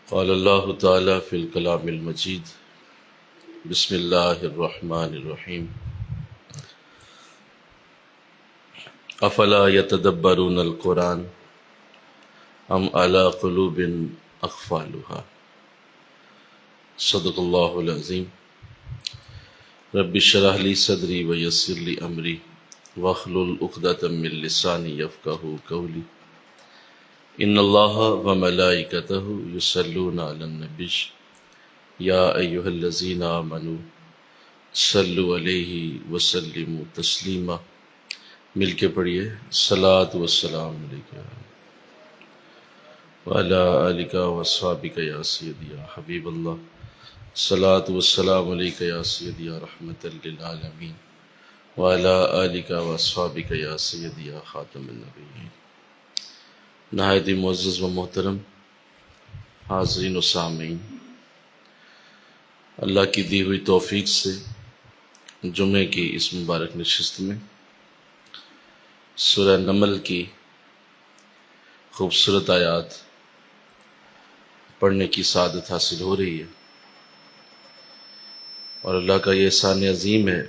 قال اللہ تعالی فی الکلام المجید بسم اللہ الرحمن الرحیم افلا یتدبرون القرآن ام علی قلوب اقفالها صدق اللہ العظیم رب اشرح لی صدری ویسر لی امری واحلل عقدۃ من لسانی یفقہوا قولی ان اللہ وملائکتہ یصلون علی النبی یا ایہا الذین آمنوا صلوا علیہ وسلموا تسلیما۔ مل کے پڑھیے صلاۃ والسلام علیکہ وعلی آلک واصحابک یا سیدی یا حبیب اللہ، صلاۃ والسلام علیکہ یا سیدی یا رحمۃ للعالمین وعلی آلک واصحابک یا سیدی یا خاتم النبیین۔ نہایت ہی معزز و محترم حاضرین و سامعین، اللہ کی دی ہوئی توفیق سے جمعے کی اس مبارک نشست میں سورہ نمل کی خوبصورت آیات پڑھنے کی سعادت حاصل ہو رہی ہے، اور اللہ کا یہ احسان عظیم ہے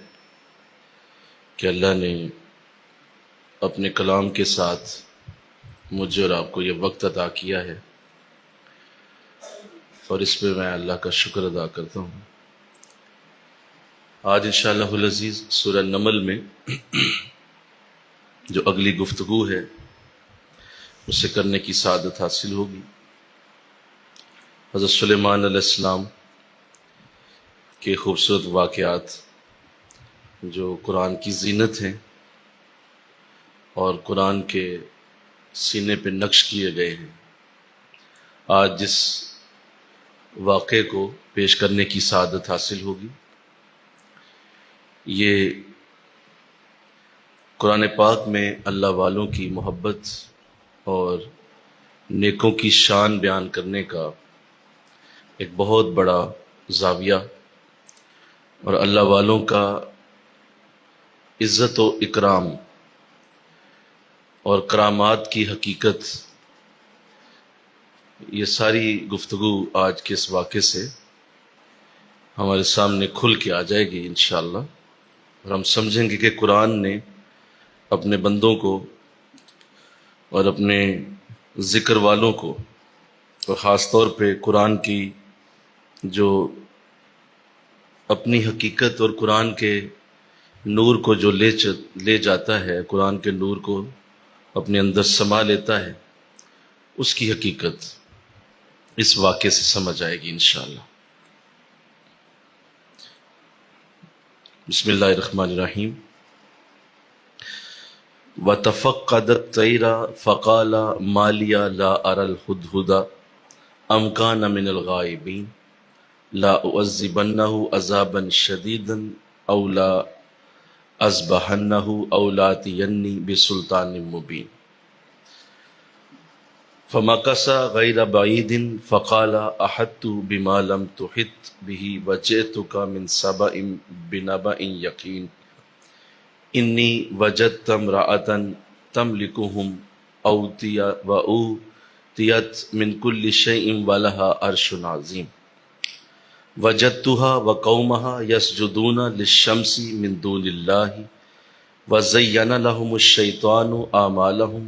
کہ اللہ نے اپنے کلام کے ساتھ مجھے اور آپ کو یہ وقت عطا کیا ہے، اور اس پہ میں اللہ کا شکر ادا کرتا ہوں۔ آج انشاءاللہ العزیز سورہ نمل میں جو اگلی گفتگو ہے اسے کرنے کی سعادت حاصل ہوگی۔ حضرت سلیمان علیہ السلام کے خوبصورت واقعات جو قرآن کی زینت ہیں اور قرآن کے سینے پہ نقش کیے گئے ہیں، آج جس واقعے کو پیش کرنے کی سعادت حاصل ہوگی یہ قرآن پاک میں اللہ والوں کی محبت اور نیکوں کی شان بیان کرنے کا ایک بہت بڑا زاویہ اور اللہ والوں کا عزت و اکرام اور کرامات کی حقیقت، یہ ساری گفتگو آج کے اس واقعے سے ہمارے سامنے کھل کے آ جائے گی انشاءاللہ، اور ہم سمجھیں گے کہ قرآن نے اپنے بندوں کو اور اپنے ذکر والوں کو، اور خاص طور پہ قرآن کی جو اپنی حقیقت اور قرآن کے نور کو جو لے جاتا ہے، قرآن کے نور کو اپنے اندر سما لیتا ہے، اس کی حقیقت اس واقعے سے سمجھ آئے گی انشاءاللہ۔ بسم اللہ الرحمن الرحیم۔ وَتَفَقَّدَ الطَّيْرَ فَقَالَ مَا لِيَ لَا أَرَى الْهُدْهُدَ أَمْ كَانَ مِنَ الْغَائِبِينَ لَا أُعَذِّبَنَّهُ عَذَابًا شَدِيدًا أَوْ لَا أَذْبَحَنَّهُ أَوْ لَآتِيَنِّي بِسُلْطَانٍ مُّبِينٍ فَمَكَثَ غَيْرَ بَعِيدٍ فَقَالَ أَحَطتُ بِمَا لَمْ تُحِطْ بِهِ وَجِئْتُكَ مِنْ سَبَإٍ بِنَبَإٍ يَقِينٍ إِنِّي وَجَدتُ امْرَأَةً تَمْلِكُهُمْ وَأُوتِيَتْ مِنْ كُلِّ شَيْءٍ وَلَهَا عَرْشٌ عَظِيمٌ وَجَدتُّهَا وَقَوْمَهَا يَسْجُدُونَ لِلشَّمْسِ مِنْ دُونِ اللَّهِ وَزَيَّنَ لَهُمُ الشَّيْطَانُ أَعْمَالَهُمْ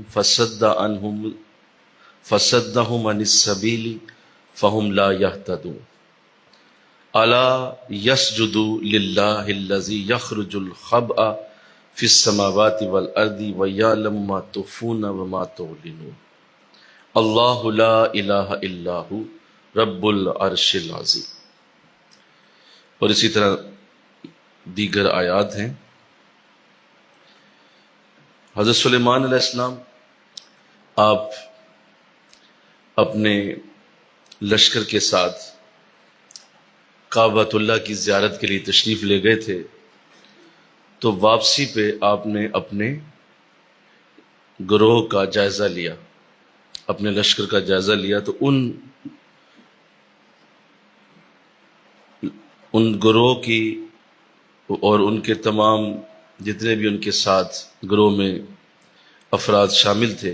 فَصَدَّهُمْ عَنِ السَّبِيلِ فَهُمْ لَا يَهْتَدُونَ أَلَا يَسْجُدُوا لِلَّهِ الَّذِي يَخْرُجُ الْخَبْءَ فِي السَّمَاوَاتِ وَالْأَرْضِ وَيَعْلَمُ مَا تُخْفُونَ وَمَا تُعْلِنُونَ اللَّهُ لَا إِلَٰهَ إِلَّا هُوَ رَبُّ الْعَرْشِ الْعَظِيمِ۔ اور اسی طرح دیگر آیات ہیں۔ حضرت سلیمان علیہ السلام آپ اپنے لشکر کے ساتھ کعبۃ اللہ کی زیارت کے لیے تشریف لے گئے تھے، تو واپسی پہ آپ نے اپنے گروہ کا جائزہ لیا، اپنے لشکر کا جائزہ لیا، تو ان گروہ کی اور ان کے تمام جتنے بھی ان کے ساتھ گروہ میں افراد شامل تھے،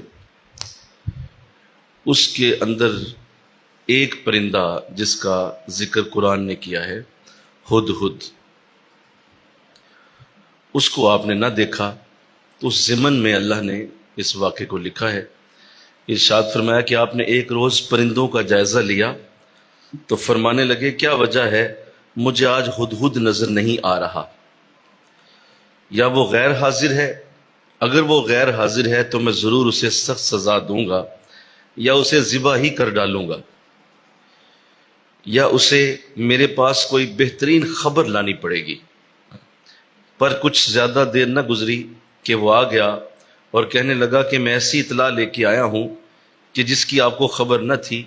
اس کے اندر ایک پرندہ جس کا ذکر قرآن نے کیا ہے، ہدہد، اس کو آپ نے نہ دیکھا تو اس ضمن میں اللہ نے اس واقعے کو لکھا ہے۔ ارشاد فرمایا کہ آپ نے ایک روز پرندوں کا جائزہ لیا تو فرمانے لگے کیا وجہ ہے مجھے آج ہدہد نظر نہیں آ رہا، یا وہ غیر حاضر ہے؟ اگر وہ غیر حاضر ہے تو میں ضرور اسے سخت سزا دوں گا، یا اسے ذبح ہی کر ڈالوں گا، یا اسے میرے پاس کوئی بہترین خبر لانی پڑے گی۔ پر کچھ زیادہ دیر نہ گزری کہ وہ آ گیا اور کہنے لگا کہ میں ایسی اطلاع لے کے آیا ہوں کہ جس کی آپ کو خبر نہ تھی،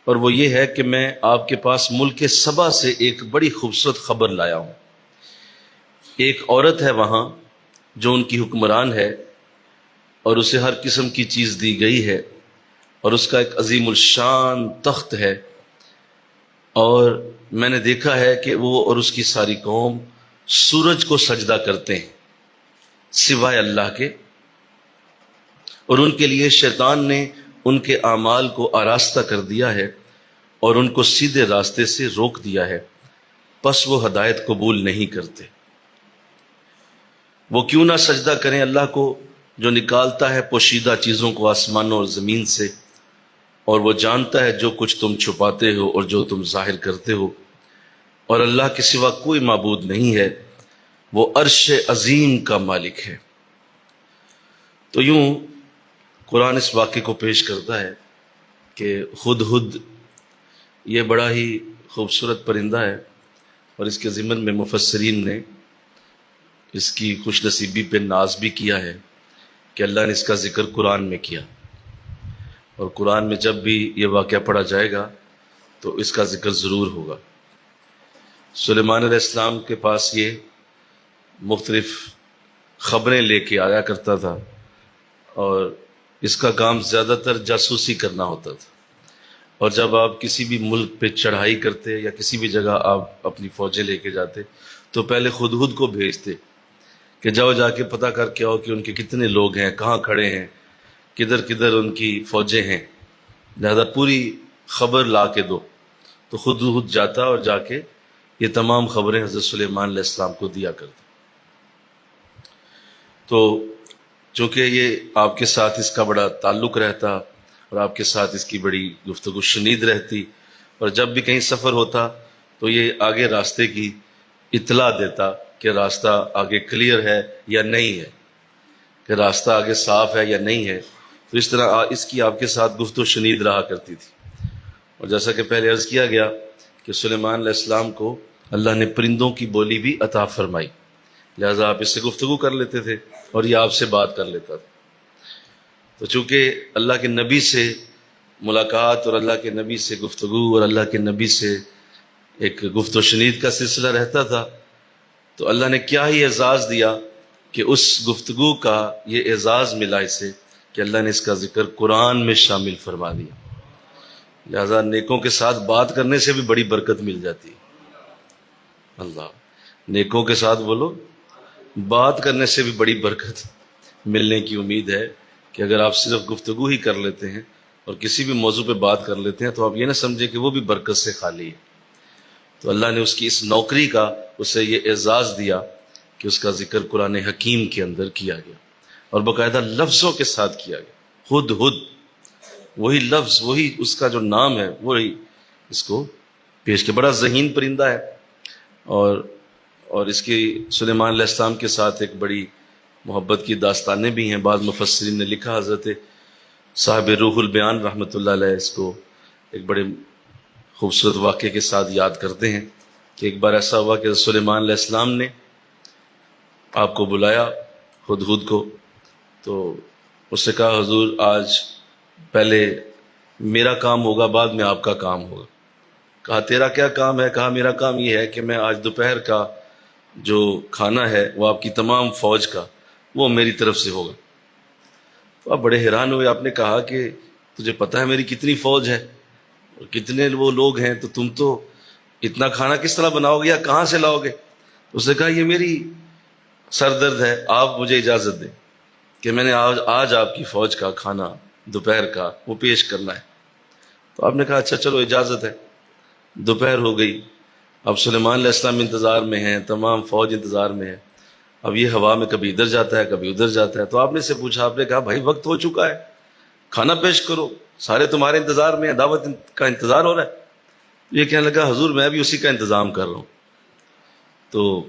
اور وہ یہ ہے کہ میں آپ کے پاس ملک سبا سے ایک بڑی خوبصورت خبر لایا ہوں۔ ایک عورت ہے وہاں جو ان کی حکمران ہے، اور اسے ہر قسم کی چیز دی گئی ہے، اور اس کا ایک عظیم الشان تخت ہے، اور میں نے دیکھا ہے کہ وہ اور اس کی ساری قوم سورج کو سجدہ کرتے ہیں سوائے اللہ کے، اور ان کے لیے شیطان نے ان کے اعمال کو آراستہ کر دیا ہے اور ان کو سیدھے راستے سے روک دیا ہے، پس وہ ہدایت قبول نہیں کرتے۔ وہ کیوں نہ سجدہ کریں اللہ کو جو نکالتا ہے پوشیدہ چیزوں کو آسمانوں اور زمین سے، اور وہ جانتا ہے جو کچھ تم چھپاتے ہو اور جو تم ظاہر کرتے ہو، اور اللہ کے سوا کوئی معبود نہیں ہے، وہ عرش عظیم کا مالک ہے۔ تو یوں قرآن اس واقعے کو پیش کرتا ہے کہ ہدہد یہ بڑا ہی خوبصورت پرندہ ہے، اور اس کے ضمن میں مفسرین نے اس کی خوش نصیبی پہ ناز بھی کیا ہے کہ اللہ نے اس کا ذکر قرآن میں کیا، اور قرآن میں جب بھی یہ واقعہ پڑھا جائے گا تو اس کا ذکر ضرور ہوگا۔ سلیمان علیہ السلام کے پاس یہ مختلف خبریں لے کے آیا کرتا تھا، اور اس کا کام زیادہ تر جاسوسی کرنا ہوتا تھا، اور جب آپ کسی بھی ملک پہ چڑھائی کرتے یا کسی بھی جگہ آپ اپنی فوجیں لے کے جاتے تو پہلے ہدہد کو بھیجتے کہ جاؤ جا کے پتہ کر کے آؤ کہ ان کے کتنے لوگ ہیں، کہاں کھڑے ہیں، کدھر کدھر ان کی فوجیں ہیں، لہذا پوری خبر لا کے دو۔ تو ہدہد جاتا اور جا کے یہ تمام خبریں حضرت سلیمان علیہ السلام کو دیا کرتا۔ تو چونکہ یہ آپ کے ساتھ اس کا بڑا تعلق رہتا اور آپ کے ساتھ اس کی بڑی گفتگو شنید رہتی، اور جب بھی کہیں سفر ہوتا تو یہ آگے راستے کی اطلاع دیتا کہ راستہ آگے کلیئر ہے یا نہیں ہے، کہ راستہ آگے صاف ہے یا نہیں ہے۔ تو اس طرح اس کی آپ کے ساتھ گفتگو شنید رہا کرتی تھی۔ اور جیسا کہ پہلے عرض کیا گیا کہ سلیمان علیہ السلام کو اللہ نے پرندوں کی بولی بھی عطا فرمائی، لہذا آپ اس سے گفتگو کر لیتے تھے اور یہ آپ سے بات کر لیتا تھا۔ تو چونکہ اللہ کے نبی سے ملاقات اور اللہ کے نبی سے گفتگو اور اللہ کے نبی سے ایک گفت و شنید کا سلسلہ رہتا تھا، تو اللہ نے کیا ہی اعزاز دیا کہ اس گفتگو کا یہ اعزاز ملا اسے کہ اللہ نے اس کا ذکر قرآن میں شامل فرما دیا۔ لہذا نیکوں کے ساتھ بات کرنے سے بھی بڑی برکت مل جاتی ہے۔ اللہ، نیکوں کے ساتھ بولو، بات کرنے سے بھی بڑی برکت ملنے کی امید ہے کہ اگر آپ صرف گفتگو ہی کر لیتے ہیں اور کسی بھی موضوع پہ بات کر لیتے ہیں تو آپ یہ نہ سمجھیں کہ وہ بھی برکت سے خالی ہے۔ تو اللہ نے اس کی اس نوکری کا اسے یہ اعزاز دیا کہ اس کا ذکر قرآن حکیم کے اندر کیا گیا، اور باقاعدہ لفظوں کے ساتھ کیا گیا۔ ہدہد، وہی لفظ، وہی اس کا جو نام ہے، وہی اس کو پیش کیا۔ بڑا ذہین پرندہ ہے، اور اس کی سلیمان علیہ السلام کے ساتھ ایک بڑی محبت کی داستانیں بھی ہیں۔ بعض مفسرین نے لکھا، حضرت صاحب روح البیان رحمۃ اللہ علیہ اس کو ایک بڑے خوبصورت واقعے کے ساتھ یاد کرتے ہیں کہ ایک بار ایسا ہوا کہ سلیمان علیہ السلام نے آپ کو بلایا، ہدہد کو، تو اس سے کہا حضور آج پہلے میرا کام ہوگا، بعد میں آپ کا کام ہوگا۔ کہا تیرا کیا کام ہے؟ کہا میرا کام یہ ہے کہ میں آج دوپہر کا جو کھانا ہے وہ آپ کی تمام فوج کا وہ میری طرف سے ہوگا۔ تو آپ بڑے حیران ہوئے، آپ نے کہا کہ تجھے پتہ ہے میری کتنی فوج ہے اور کتنے وہ لوگ ہیں، تو تم تو اتنا کھانا کس طرح بناؤ گے یا کہاں سے لاؤ گے؟ اس نے کہا یہ میری سر درد ہے، آپ مجھے اجازت دیں کہ میں نے آج آپ کی فوج کا کھانا دوپہر کا وہ پیش کرنا ہے۔ تو آپ نے کہا اچھا چلو اجازت ہے. دوپہر ہو گئی. اب سلیمان علیہ السلام انتظار میں ہیں, تمام فوج انتظار میں ہے. اب یہ ہوا میں کبھی ادھر جاتا ہے کبھی ادھر جاتا ہے. تو آپ نے سے پوچھا, آپ نے کہا بھائی وقت ہو چکا ہے, کھانا پیش کرو, سارے تمہارے انتظار میں ہیں, دعوت کا انتظار ہو رہا ہے. یہ کہنے لگا حضور میں بھی اسی کا انتظام کر رہا ہوں. تو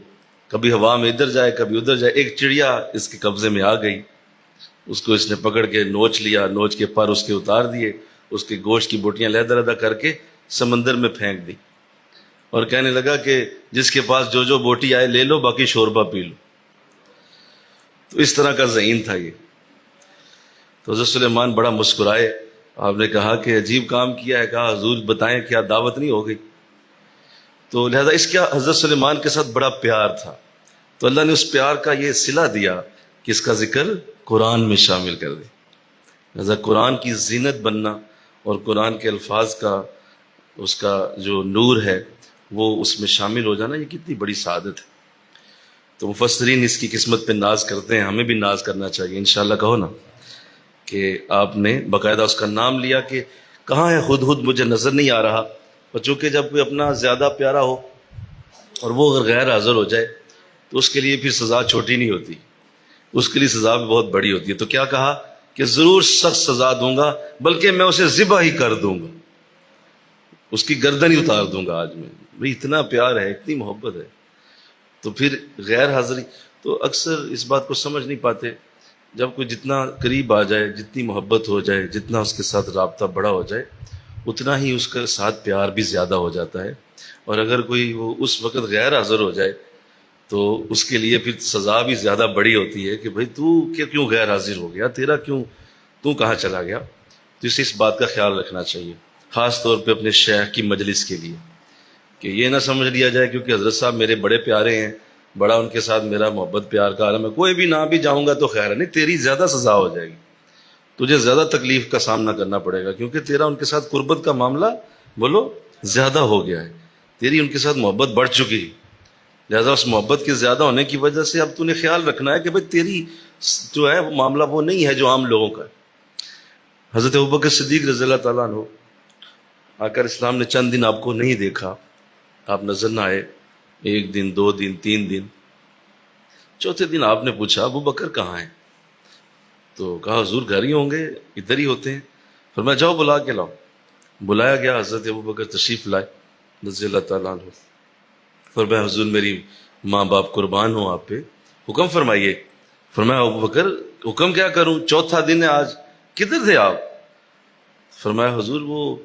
کبھی ہوا میں ادھر جائے کبھی ادھر جائے. ایک چڑیا اس کے قبضے میں آ گئی, اس کو اس نے پکڑ کے نوچ لیا, نوچ کے پر اس کے اتار دیے, اس کے گوشت کی بوٹیاں علیحدہ علیحدہ کر کے سمندر میں پھینک دی, اور کہنے لگا کہ جس کے پاس جو جو بوٹی آئے لے لو, باقی شوربہ پی لو. تو اس طرح کا ذہین تھا یہ. تو حضرت سلیمان بڑا مسکرائے. آپ نے کہا کہ عجیب کام کیا ہے. کہا حضور بتائیں کیا دعوت نہیں ہو گئی؟ تو لہذا اس کا حضرت سلیمان کے ساتھ بڑا پیار تھا, تو اللہ نے اس پیار کا یہ صلہ دیا کہ اس کا ذکر قرآن میں شامل کر دے. لہذا قرآن کی زینت بننا اور قرآن کے الفاظ کا اس کا جو نور ہے وہ اس میں شامل ہو جانا, یہ کتنی بڑی سعادت ہے. تو مفسرین اس کی قسمت پہ ناز کرتے ہیں, ہمیں بھی ناز کرنا چاہیے انشاءاللہ. کہو نا کہ آپ نے باقاعدہ اس کا نام لیا کہ کہاں ہے ہدہد, مجھے نظر نہیں آ رہا. اور چونکہ جب کوئی اپنا زیادہ پیارا ہو اور وہ اگر غیر حاضر ہو جائے تو اس کے لیے پھر سزا چھوٹی نہیں ہوتی, اس کے لیے سزا بھی بہت بڑی ہوتی ہے. تو کیا کہا کہ ضرور سخت سزا دوں گا, بلکہ میں اسے ذبح ہی کر دوں گا, اس کی گردن ہی اتار دوں گا آج میں. بھئی اتنا پیار ہے, اتنی محبت ہے. تو پھر غیر حاضری تو اکثر اس بات کو سمجھ نہیں پاتے. جب کوئی جتنا قریب آ جائے, جتنی محبت ہو جائے, جتنا اس کے ساتھ رابطہ بڑا ہو جائے, اتنا ہی اس کے ساتھ پیار بھی زیادہ ہو جاتا ہے. اور اگر کوئی وہ اس وقت غیر حاضر ہو جائے تو اس کے لیے پھر سزا بھی زیادہ بڑی ہوتی ہے کہ بھئی تو کیوں غیر حاضر ہو گیا, تیرا کیوں, تو کہاں چلا گیا. تو اسے اس بات کا خیال رکھنا چاہیے, خاص طور پہ اپنے شیخ کی مجلس کے لیے, کہ یہ نہ سمجھ لیا جائے کیونکہ حضرت صاحب میرے بڑے پیارے ہیں, بڑا ان کے ساتھ میرا محبت پیار کا عالم ہے, کوئی بھی نہ بھی جاؤں گا تو خیر ہے. نہیں, تیری زیادہ سزا ہو جائے گی, تجھے زیادہ تکلیف کا سامنا کرنا پڑے گا, کیونکہ تیرا ان کے ساتھ قربت کا معاملہ بولو زیادہ ہو گیا ہے, تیری ان کے ساتھ محبت بڑھ چکی ہے. لہذا اس محبت کے زیادہ ہونے کی وجہ سے اب تو نے خیال رکھنا ہے کہ بھئی تیری جو ہے وہ معاملہ وہ نہیں ہے جو عام لوگوں کا ہے. حضرت ابوبکر صدیق رضی اللہ تعالیٰ عنہ, آقا اسلام نے چند دن آپ کو نہیں دیکھا, آپ نظر نہ آئے, 1 دن 2 دن 3 دن, چوتھے دن آپ نے پوچھا ابو بکر کہاں ہیں؟ تو کہا حضور گھر ہی ہوں گے, ادھر ہی ہوتے ہیں. فرمایا جاؤ بلا کے لاؤ. بلایا گیا, حضرت ابو بکر تشریف لائے رضی اللہ تعالیٰ عنہ. فرمایا حضور میری ماں باپ قربان ہوں آپ پہ, حکم فرمائیے. فرمایا ابو بکر حکم کیا کروں, چوتھا دن ہے آج, کدھر تھے آپ؟ فرمایا حضور وہ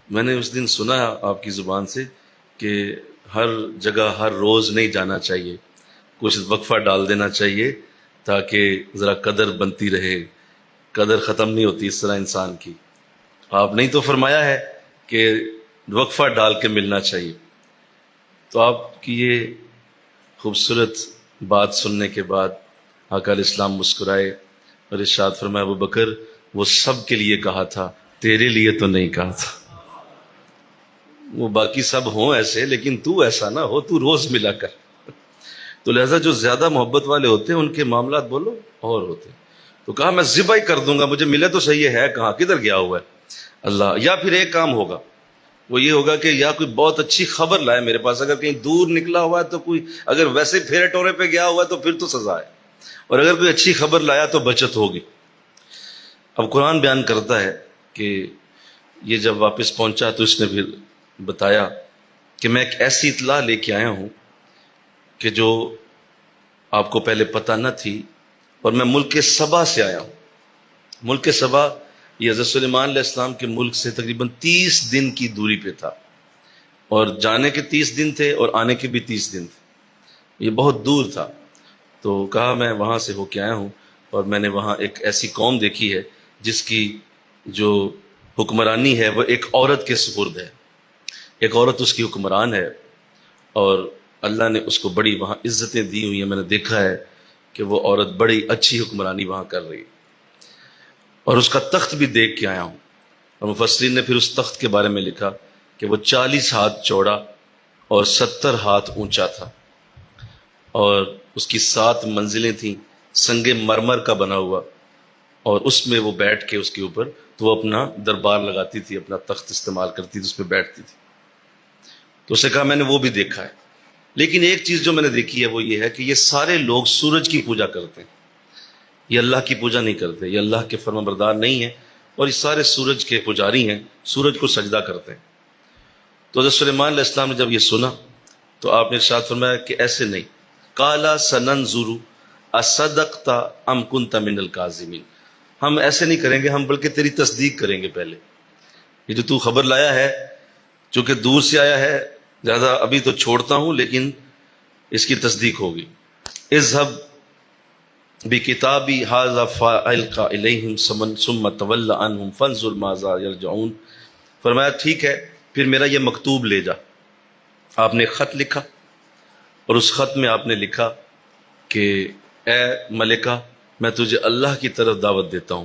میں نے اس دن سنا آپ کی زبان سے کہ ہر جگہ ہر روز نہیں جانا چاہیے, کچھ وقفہ ڈال دینا چاہیے تاکہ ذرا قدر بنتی رہے, قدر ختم نہیں ہوتی اس طرح انسان کی. آپ نے تو فرمایا ہے کہ وقفہ ڈال کے ملنا چاہیے. تو آپ کی یہ خوبصورت بات سننے کے بعد آقا علیہ السلام مسکرائے اور ارشاد فرمایا ابو بکر وہ سب کے لیے کہا تھا, تیرے لیے تو نہیں کہا تھا. وہ باقی سب ہوں ایسے لیکن تو ایسا نہ ہو, تو روز ملا کر. تو لہذا جو زیادہ محبت والے ہوتے ہیں ان کے معاملات بولو اور ہوتے ہیں. تو کہا میں ذبح ہی کر دوں گا, مجھے ملے تو صحیح ہے کہاں, کدھر گیا ہوا ہے اللہ. یا پھر ایک کام ہوگا, وہ یہ ہوگا کہ یا کوئی بہت اچھی خبر لائے میرے پاس, اگر کہیں دور نکلا ہوا ہے تو کوئی, اگر ویسے پھیرے ٹورے پہ گیا ہوا ہے تو پھر تو سزا ہے, اور اگر کوئی اچھی خبر لایا تو بچت ہوگی. اب قرآن بیان کرتا ہے کہ یہ جب واپس پہنچا تو اس نے پھر بتایا کہ میں ایک ایسی اطلاع لے کے آیا ہوں کہ جو آپ کو پہلے پتہ نہ تھی, اور میں ملک سبا سے آیا ہوں. ملک سبا یہ حضرت سلیمان علیہ السلام کے ملک سے تقریباً 30 دن کی دوری پہ تھا, اور جانے کے 30 دن تھے اور آنے کے بھی 30 دن تھے, یہ بہت دور تھا. تو کہا میں وہاں سے ہو کے آیا ہوں, اور میں نے وہاں ایک ایسی قوم دیکھی ہے جس کی جو حکمرانی ہے وہ ایک عورت کے سپرد ہے, ایک عورت اس کی حکمران ہے, اور اللہ نے اس کو بڑی وہاں عزتیں دی ہوئی ہیں. میں نے دیکھا ہے کہ وہ عورت بڑی اچھی حکمرانی وہاں کر رہی ہے, اور اس کا تخت بھی دیکھ کے آیا ہوں. اور مفسرین نے پھر اس تخت کے بارے میں لکھا کہ وہ 40 ہاتھ چوڑا اور 70 ہاتھ اونچا تھا, اور اس کی 7 منزلیں تھیں, سنگ مرمر کا بنا ہوا, اور اس میں وہ بیٹھ کے اس کے اوپر تو وہ اپنا دربار لگاتی تھی، اپنا تخت استعمال کرتی تھی، اس پہ بیٹھتی تھی. تو اسے کہا میں نے وہ بھی دیکھا ہے، لیکن ایک چیز جو میں نے دیکھی ہے وہ یہ ہے کہ یہ سارے لوگ سورج کی پوجا کرتے ہیں، یہ اللہ کی پوجا نہیں کرتے، یہ اللہ کے فرما بردار نہیں ہیں، اور یہ سارے سورج کے پجاری ہیں، سورج کو سجدہ کرتے ہیں. تو حضرت سلیمان علیہ السلام نے جب یہ سنا تو آپ نے ارشاد فرمایا کہ ایسے نہیں، قالا سننظر اصدقت ام کنت من الکاذبین، ہم ایسے نہیں کریں گے، ہم بلکہ تیری تصدیق کریں گے. پہلے یہ جو تو خبر لایا ہے چونکہ دور سے آیا ہے، زیادہ ابھی تو چھوڑتا ہوں لیکن اس کی تصدیق ہوگی. اذهب بکتابی ھذا فألق الیہم ثم تول عنہم فانظر ماذا یرجعون. فرمایا ٹھیک ہے، پھر میرا یہ مکتوب لے جا. آپ نے ایک خط لکھا اور اس خط میں آپ نے لکھا کہ اے ملکہ، میں تجھے اللہ کی طرف دعوت دیتا ہوں،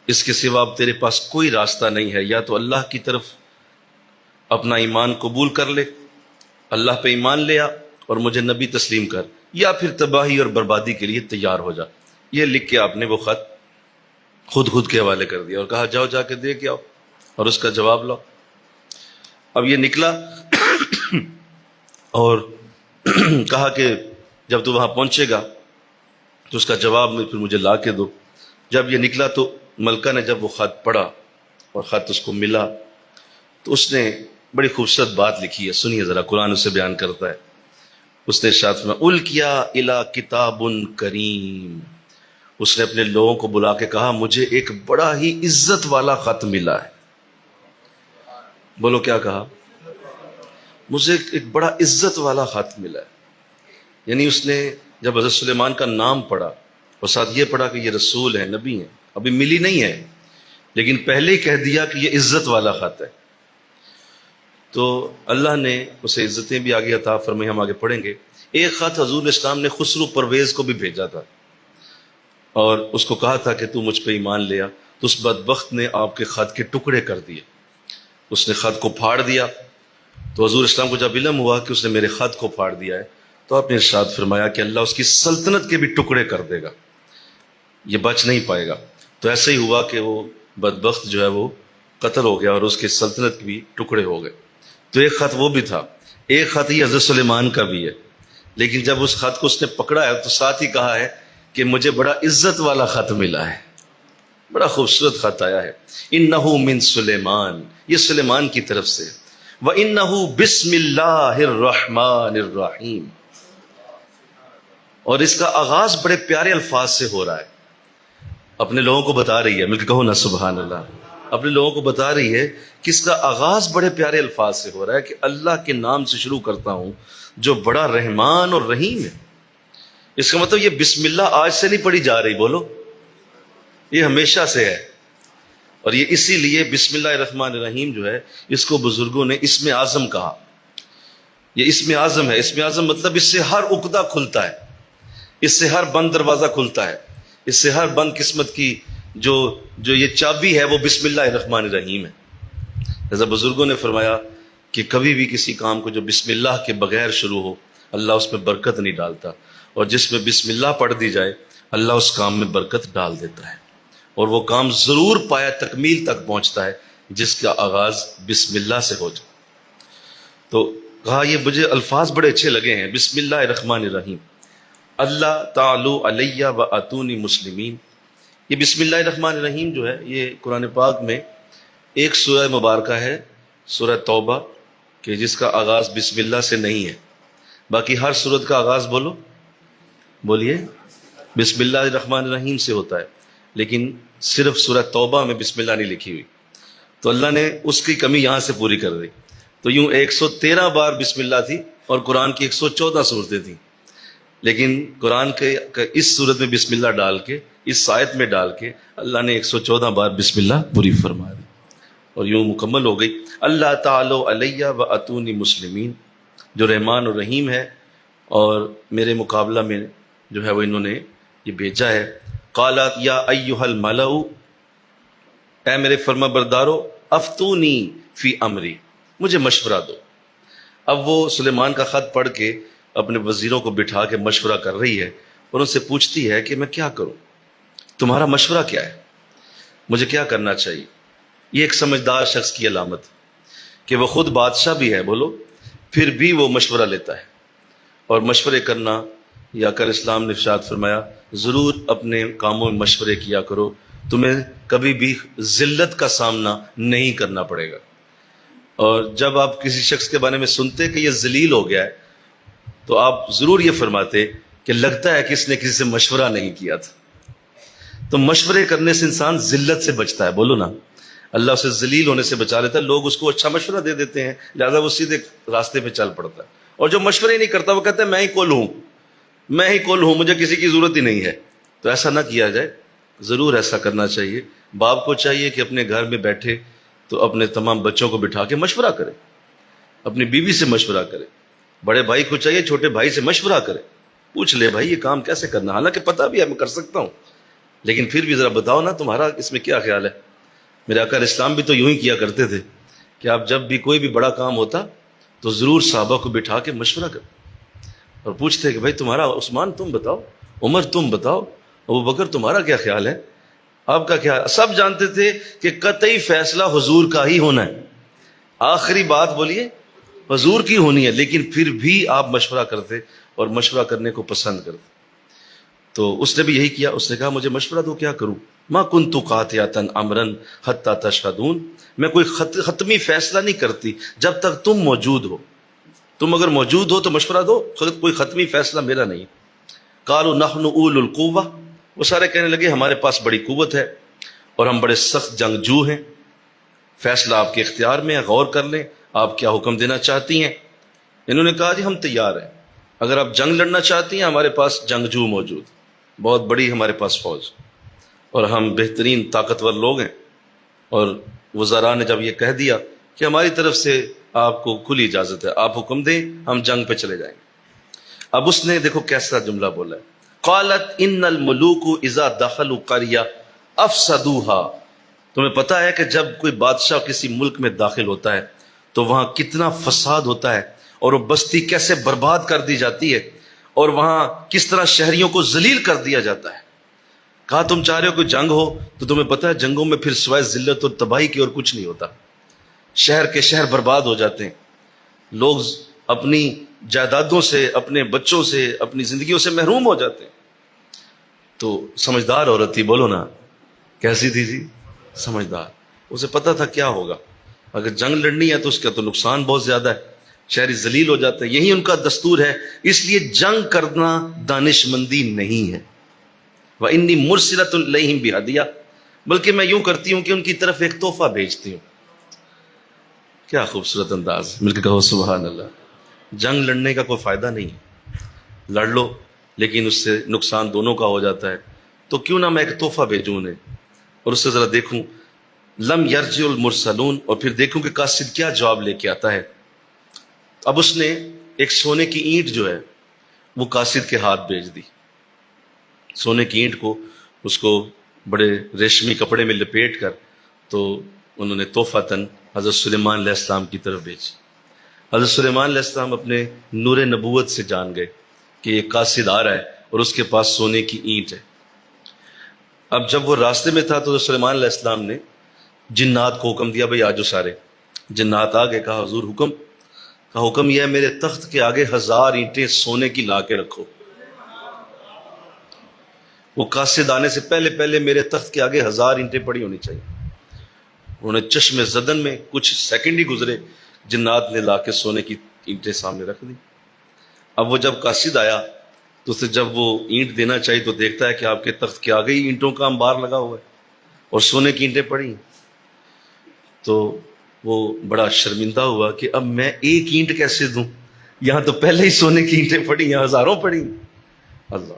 اس کے سوا اب تیرے پاس کوئی راستہ نہیں ہے، یا تو اللہ کی طرف اپنا ایمان قبول کر لے، اللہ پہ ایمان لے آ اور مجھے نبی تسلیم کر، یا پھر تباہی اور بربادی کے لیے تیار ہو جا. یہ لکھ کے آپ نے وہ خط خود کے حوالے کر دیا اور کہا جاؤ جا کے دے کے آؤ اور اس کا جواب لاؤ. اب یہ نکلا اور کہا کہ جب تو وہاں پہنچے گا تو اس کا جواب میں پھر مجھے لا کے دو. جب یہ نکلا تو ملکہ نے جب وہ خط پڑھا اور خط اس کو ملا تو اس نے بڑی خوبصورت بات لکھی ہے، سنیے ذرا، قرآن اسے بیان کرتا ہے. اس نے ارشاد فرمایا الکیا الی کتاب کریم، اس نے اپنے لوگوں کو بلا کے کہا مجھے ایک بڑا ہی عزت والا خط ملا ہے. بولو کیا کہا؟ مجھے ایک بڑا عزت والا خط ملا ہے. یعنی اس نے جب حضرت سلیمان کا نام پڑھا اور ساتھ یہ پڑھا کہ یہ رسول ہیں، نبی ہیں، ابھی ملی نہیں ہے لیکن پہلے ہی کہہ دیا کہ یہ عزت والا خط ہے، تو اللہ نے اسے عزتیں بھی آگے عطا فرمائی. ہم آگے پڑھیں گے. ایک خط حضور اسلام نے خسرو پرویز کو بھی بھیجا تھا اور اس کو کہا تھا کہ تو مجھ پہ ایمان لیا، تو اس بدبخت نے آپ کے خط کے ٹکڑے کر دیے، اس نے خط کو پھاڑ دیا. تو حضور اسلام کو جب علم ہوا کہ اس نے میرے خط کو پھاڑ دیا ہے تو آپ نے ارشاد فرمایا کہ اللہ اس کی سلطنت کے بھی ٹکڑے کر دے گا، یہ بچ نہیں پائے گا. تو ایسے ہی ہوا کہ وہ بدبخت جو ہے وہ قتل ہو گیا اور اس کی سلطنت کے بھی ٹکڑے ہو گئے. تو ایک خط وہ بھی تھا، ایک خط یہ حضرت سلیمان کا بھی ہے، لیکن جب اس خط کو اس نے پکڑا ہے تو ساتھ ہی کہا ہے کہ مجھے بڑا عزت والا خط ملا ہے، بڑا خوبصورت خط آیا ہے. انہو من سلیمان، یہ سلیمان کی طرف سے. وَإِنَّهُ بِسْمِ اللَّهِ الرَّحْمَنِ الرَّحِيمِ، اور اس کا آغاز بڑے پیارے الفاظ سے ہو رہا ہے. اپنے لوگوں کو بتا رہی ہے، مل کے کہو نا سبحان اللہ، اپنے لوگوں کو بتا رہی ہے کہ اس کا آغاز بڑے پیارے الفاظ سے ہو رہا ہے کہ اللہ کے نام سے شروع کرتا ہوں جو بڑا رحمان اور رحیم ہے. اس کا مطلب یہ بسم اللہ آج سے نہیں پڑھی جا رہی، بولو، یہ ہمیشہ سے ہے. اور یہ اسی لیے بسم اللہ الرحمن الرحیم جو ہے اس کو بزرگوں نے اسم اعظم کہا. یہ اسم اعظم ہے. اسم اعظم مطلب اس سے ہر عقدہ کھلتا ہے، اس سے ہر بند دروازہ کھلتا ہے، اس سے ہر بند قسمت کی جو یہ چابی ہے وہ بسم اللہ الرحمن الرحیم ہے. جیسا بزرگوں نے فرمایا کہ کبھی بھی کسی کام کو جو بسم اللہ کے بغیر شروع ہو اللہ اس میں برکت نہیں ڈالتا، اور جس میں بسم اللہ پڑھ دی جائے اللہ اس کام میں برکت ڈال دیتا ہے، اور وہ کام ضرور پایا تکمیل تک پہنچتا ہے جس کا آغاز بسم اللہ سے ہو جائے. تو کہا یہ مجھے الفاظ بڑے اچھے لگے ہیں، بسم اللہ الرحمن الرحیم. اللہ تعالو علیہ و اتونی مسلمین. یہ بسم اللہ الرحمن الرحیم جو ہے یہ قرآن پاک میں ایک سورہ مبارکہ ہے، سورہ توبہ، کہ جس کا آغاز بسم اللہ سے نہیں ہے. باقی ہر سورت کا آغاز بولیے بسم اللہ الرحمن الرحیم سے ہوتا ہے، لیکن صرف سورہ توبہ میں بسم اللہ نہیں لکھی ہوئی. تو اللہ نے اس کی کمی یہاں سے پوری کر دی. تو یوں 113 بار بسم اللہ تھی اور قرآن کی 114 صورتیں تھیں، لیکن قرآن کے اس صورت میں بسم اللہ ڈال کے، اس آیت میں ڈال کے اللہ نے 114 بار بسم اللہ پوری فرما دی اور یوں مکمل ہو گئی. اللہ تعالی علیہ و اتونی مسلمین، جو رحمان اور رحیم ہے اور میرے مقابلہ میں جو ہے وہ انہوں نے یہ بھیجا ہے. قالت یا ایھا الملأ، اے میرے فرما بردارو، افتونی فی امری، مجھے مشورہ دو. اب وہ سلیمان کا خط پڑھ کے اپنے وزیروں کو بٹھا کے مشورہ کر رہی ہے اور ان سے پوچھتی ہے کہ میں کیا کروں، تمہارا مشورہ کیا ہے. مجھے کیا کرنا چاہیے. یہ ایک سمجھدار شخص کی علامت کہ وہ خود بادشاہ بھی ہے، بولو، پھر بھی وہ مشورہ لیتا ہے. اور مشورے کرنا، یا کر اسلام نے ارشاد فرمایا ضرور اپنے کاموں میں مشورے کیا کرو، تمہیں کبھی بھی ذلت کا سامنا نہیں کرنا پڑے گا. اور جب آپ کسی شخص کے بارے میں سنتے کہ یہ ذلیل ہو گیا ہے تو آپ ضرور یہ فرماتے کہ لگتا ہے کہ اس نے کسی سے مشورہ نہیں کیا تھا. تو مشورے کرنے سے انسان ذلت سے بچتا ہے، بولو نا. اللہ اسے ذلیل ہونے سے بچا لیتا ہے. لوگ اس کو اچھا مشورہ دے دیتے ہیں، لہذا وہ سیدھے راستے پہ چل پڑتا ہے. اور جو مشورے ہی نہیں کرتا وہ کہتا ہے میں ہی کل ہوں، میں ہی کل ہوں، مجھے کسی کی ضرورت ہی نہیں ہے. تو ایسا نہ کیا جائے. ضرور ایسا کرنا چاہیے. باپ کو چاہیے کہ اپنے گھر میں بیٹھے تو اپنے تمام بچوں کو بٹھا کے مشورہ کرے، اپنی بیوی سے مشورہ کرے. بڑے بھائی کو چاہیے چھوٹے بھائی سے مشورہ کرے، پوچھ لے بھائی یہ کام کیسے کرنا، حالانکہ پتہ بھی ہے میں کر سکتا ہوں، لیکن پھر بھی ذرا بتاؤ نا تمہارا اس میں کیا خیال ہے. میرے آقا اسلام بھی تو یوں ہی کیا کرتے تھے کہ آپ جب بھی کوئی بھی بڑا کام ہوتا تو ضرور صحابہ کو بٹھا کے مشورہ کرتے اور پوچھتے کہ بھائی تمہارا، عثمان تم بتاؤ، عمر تم بتاؤ، ابو بکر تمہارا کیا خیال ہے، آپ کا کیا. سب جانتے تھے کہ قطعی فیصلہ حضور کا ہی ہونا ہے، آخری بات بولیے حضور کی ہونی ہے، لیکن پھر بھی آپ مشورہ کرتے اور مشورہ کرنے کو پسند کرتے. تو اس نے بھی یہی کیا. اس نے کہا مجھے مشورہ دو کیا کروں. ما کنت قاطعۃ امرا حتی تشہدون، میں کوئی حتمی فیصلہ نہیں کرتی جب تک تم موجود ہو. تم اگر موجود ہو تو مشورہ دو، کوئی حتمی فیصلہ میرا نہیں. قالوا نحن اولو القوہ، وہ سارے کہنے لگے ہمارے پاس بڑی قوت ہے اور ہم بڑے سخت جنگجو ہیں. فیصلہ آپ کے اختیار میں ہے، غور کر لیں آپ کیا حکم دینا چاہتی ہیں. انہوں نے کہا جی ہم تیار ہیں، اگر آپ جنگ لڑنا چاہتی ہیں ہمارے پاس جنگجو موجود، بہت بڑی ہمارے پاس فوج، اور ہم بہترین طاقتور لوگ ہیں. اور وزراء نے جب یہ کہہ دیا کہ ہماری طرف سے آپ کو کھلی اجازت ہے، آپ حکم دیں ہم جنگ پہ چلے جائیں گے. اب اس نے دیکھو کیسا جملہ بولا ہے، قالت ان الملوک اذا دخلوا قرية افسدوها. تمہیں پتہ ہے کہ جب کوئی بادشاہ کسی ملک میں داخل ہوتا ہے تو وہاں کتنا فساد ہوتا ہے اور وہ بستی کیسے برباد کر دی جاتی ہے اور وہاں کس طرح شہریوں کو ذلیل کر دیا جاتا ہے. کہا تم چاہ رہے ہو کہ جنگ ہو، تو تمہیں پتہ ہے جنگوں میں پھر سوائے ذلت اور تباہی کی اور کچھ نہیں ہوتا. شہر کے شہر برباد ہو جاتے ہیں، لوگ اپنی جائیدادوں سے، اپنے بچوں سے، اپنی زندگیوں سے محروم ہو جاتے ہیں. تو سمجھدار عورت تھی، بولو نا کیسی تھی جی، سمجھدار. اسے پتہ تھا کیا ہوگا، اگر جنگ لڑنی ہے تو اس کا تو نقصان بہت زیادہ ہے، شہری ذلیل ہو جاتے ہیں، یہی ان کا دستور ہے. اس لیے جنگ کرنا دانش مندی نہیں ہے. وَإِنِّي مُرْسِلَةٌ إِلَيْهِمْ بِهَدِيَّةٍ، بلکہ میں یوں کرتی ہوں کہ ان کی طرف ایک تحفہ بھیجتی ہوں. کیا خوبصورت انداز، مل کے کہو سبحان اللہ. جنگ لڑنے کا کوئی فائدہ نہیں ہے، لڑ لو لیکن اس سے نقصان دونوں کا ہو جاتا ہے، تو کیوں نہ میں ایک تحفہ بھیجوں انہیں اور اس سے ذرا دیکھوں. لم یرجع المرسلون، اور پھر دیکھوں کہ قاصد کیا جواب لے کے آتا ہے. اب اس نے ایک سونے کی اینٹ جو ہے وہ قاصد کے ہاتھ بھیج دی. سونے کی اینٹ کو اس کو بڑے ریشمی کپڑے میں لپیٹ کر تو انہوں نے تحفتاً حضرت سلیمان علیہ السلام کی طرف بھیجی. حضرت سلیمان علیہ السلام اپنے نور نبوت سے جان گئے کہ یہ قاصد آ رہا ہے اور اس کے پاس سونے کی اینٹ ہے. اب جب وہ راستے میں تھا تو حضرت سلیمان علیہ السلام نے جنات کو حکم دیا بھئی آجو سارے. جنات آگے. کہا حضور حکم. کہا حکم یہ ہے میرے تخت کے آگے 1000 اینٹیں سونے کی لا کے رکھو. وہ قاصد آنے سے پہلے پہلے میرے تخت کے آگے 1000 اینٹیں پڑی ہونی چاہیے. انہوں نے چشم زدن میں کچھ سیکنڈ ہی گزرے، جنات نے لا کے سونے کی اینٹیں سامنے رکھ دی. اب وہ جب قاصد آیا تو اسے جب وہ اینٹ دینا چاہیے تو دیکھتا ہے کہ آپ کے تخت کے آگے ہی اینٹوں کا انبار لگا ہوا ہے اور سونے کی اینٹیں پڑی. تو وہ بڑا شرمندہ ہوا کہ اب میں ایک اینٹ کیسے دوں، یہاں تو پہلے ہی سونے کی اینٹیں پڑی، یہاں ہزاروں پڑی. اللہ.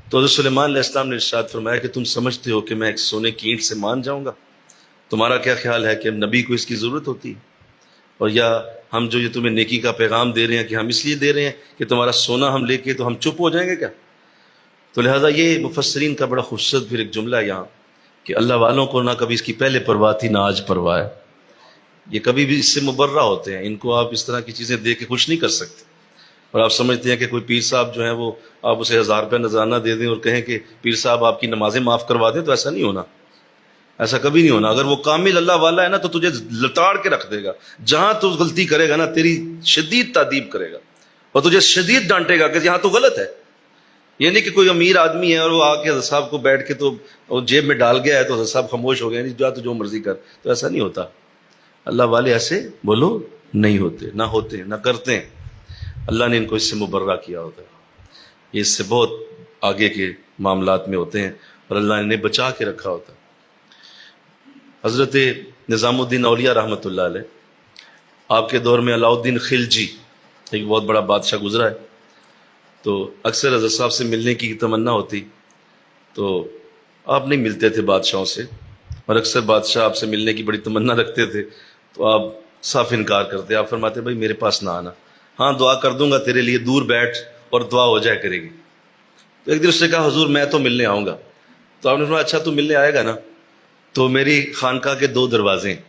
تو حضرت سلیمان علیہ السلام نے ارشاد فرمایا کہ تم سمجھتے ہو کہ میں ایک سونے کی اینٹ سے مان جاؤں گا؟ تمہارا کیا خیال ہے کہ نبی کو اس کی ضرورت ہوتی ہے؟ اور یا ہم جو یہ تمہیں نیکی کا پیغام دے رہے ہیں کہ ہم اس لیے دے رہے ہیں کہ تمہارا سونا ہم لے کے تو ہم چپ ہو جائیں گے کیا؟ تو لہٰذا یہ مفسرین کا بڑا خوبصورت پھر ایک جملہ ہے یہاں کہ اللہ والوں کو نہ کبھی اس کی پہلے پرواہ تھی نہ آج پرواہ ہے. یہ کبھی بھی اس سے مبرہ ہوتے ہیں، ان کو آپ اس طرح کی چیزیں دے کے خوش نہیں کر سکتے. اور آپ سمجھتے ہیں کہ کوئی پیر صاحب جو ہیں وہ آپ اسے 1000 روپے نذرانہ دے دیں اور کہیں کہ پیر صاحب آپ کی نمازیں معاف کروا دیں، تو ایسا نہیں ہونا. ایسا کبھی نہیں ہونا. اگر وہ کامل اللہ والا ہے نا تو تجھے لتاڑ کے رکھ دے گا. جہاں تو غلطی کرے گا نا تیری شدید تعدیب کرے گا اور تجھے شدید ڈانٹے گا کہ یہاں تو غلط ہے. یہ نہیں کہ کوئی امیر آدمی ہے اور وہ آ کے حضرت صاحب کو بیٹھ کے تو جیب میں ڈال گیا ہے تو حضرت صاحب خاموش ہو گئے نہیں جا تو جو مرضی کر. تو ایسا نہیں ہوتا. اللہ والے ایسے بولو نہیں ہوتے، نہ ہوتے نہ کرتے ہیں. اللہ نے ان کو اس سے مبرہ کیا ہوتا ہے. یہ اس سے بہت آگے کے معاملات میں ہوتے ہیں اور اللہ نے انہیں بچا کے رکھا ہوتا ہے. حضرت نظام الدین اولیاء رحمۃ اللہ علیہ، آپ کے دور میں علاؤ الدین خلجی ایک بہت بڑا بادشاہ گزرا ہے. تو اکثر حضرت صاحب سے ملنے کی تمنا ہوتی تو آپ نہیں ملتے تھے بادشاہوں سے، اور اکثر بادشاہ آپ سے ملنے کی بڑی تمنا رکھتے تھے تو آپ صاف انکار کرتے. آپ فرماتے بھائی میرے پاس نہ آنا، ہاں دعا کر دوں گا تیرے لیے، دور بیٹھ اور دعا ہو جائے کرے گی. تو ایک دن اس نے کہا حضور میں تو ملنے آؤں گا. تو آپ نے فرمایا اچھا تو ملنے آئے گا نا، تو میری خانقاہ کے 2 دروازے ہیں،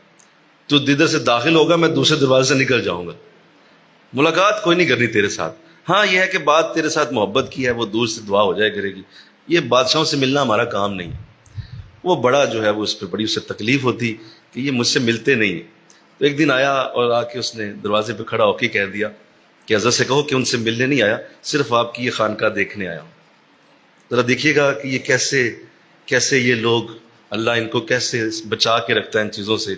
تو ادھر سے داخل ہوگا میں دوسرے دروازے سے نکل جاؤں گا. ملاقات کوئی نہیں کرنی تیرے ساتھ، ہاں یہ ہے کہ بات تیرے ساتھ محبت کی ہے، وہ دور سے دعا ہو جائے کرے گی. یہ بادشاہوں سے ملنا ہمارا کام نہیں. وہ بڑا جو ہے وہ اس پہ بڑی اسے تکلیف ہوتی کہ یہ مجھ سے ملتے نہیں ہیں. تو ایک دن آیا اور آ کے اس نے دروازے پہ کھڑا ہو کے کہہ دیا کہ حضرت سے کہو کہ ان سے ملنے نہیں آیا، صرف آپ کی یہ خانقاہ دیکھنے آیا ہوں. ذرا دیکھیے گا کہ یہ کیسے یہ لوگ اللہ ان کو کیسے بچا کے رکھتا ہے ان چیزوں سے،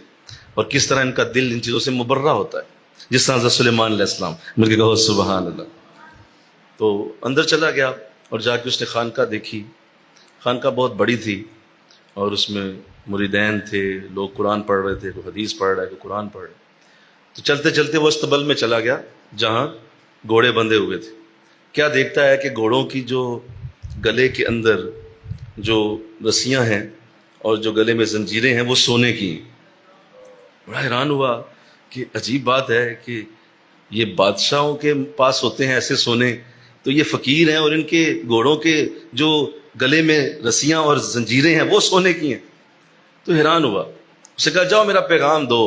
اور کس طرح ان کا دل ان چیزوں سے مبرہ ہوتا ہے. جس طرح حضرت سلیمان علیہ السلام، مل کے کہو سبحان اللہ. تو اندر چلا گیا اور جا کے اس نے خانقاہ دیکھی. خانقاہ بہت بڑی تھی اور اس میں مریدین تھے، لوگ قرآن پڑھ رہے تھے، کوئی حدیث پڑھ رہا ہے، کوئی قرآن پڑھ رہا ہے. تو چلتے چلتے وہ استبل میں چلا گیا جہاں گھوڑے بندھے ہوئے تھے. کیا دیکھتا ہے کہ گھوڑوں کی جو گلے کے اندر جو رسیاں ہیں اور جو گلے میں زنجیریں ہیں وہ سونے کی ہیں. بڑا حیران ہوا کہ عجیب بات ہے کہ یہ بادشاہوں کے پاس ہوتے ہیں ایسے سونے، تو یہ فقیر ہیں اور ان کے گھوڑوں کے جو گلے میں رسیاں اور زنجیریں ہیں وہ سونے کی ہیں. تو حیران ہوا. اس نے کہا جاؤ میرا پیغام دو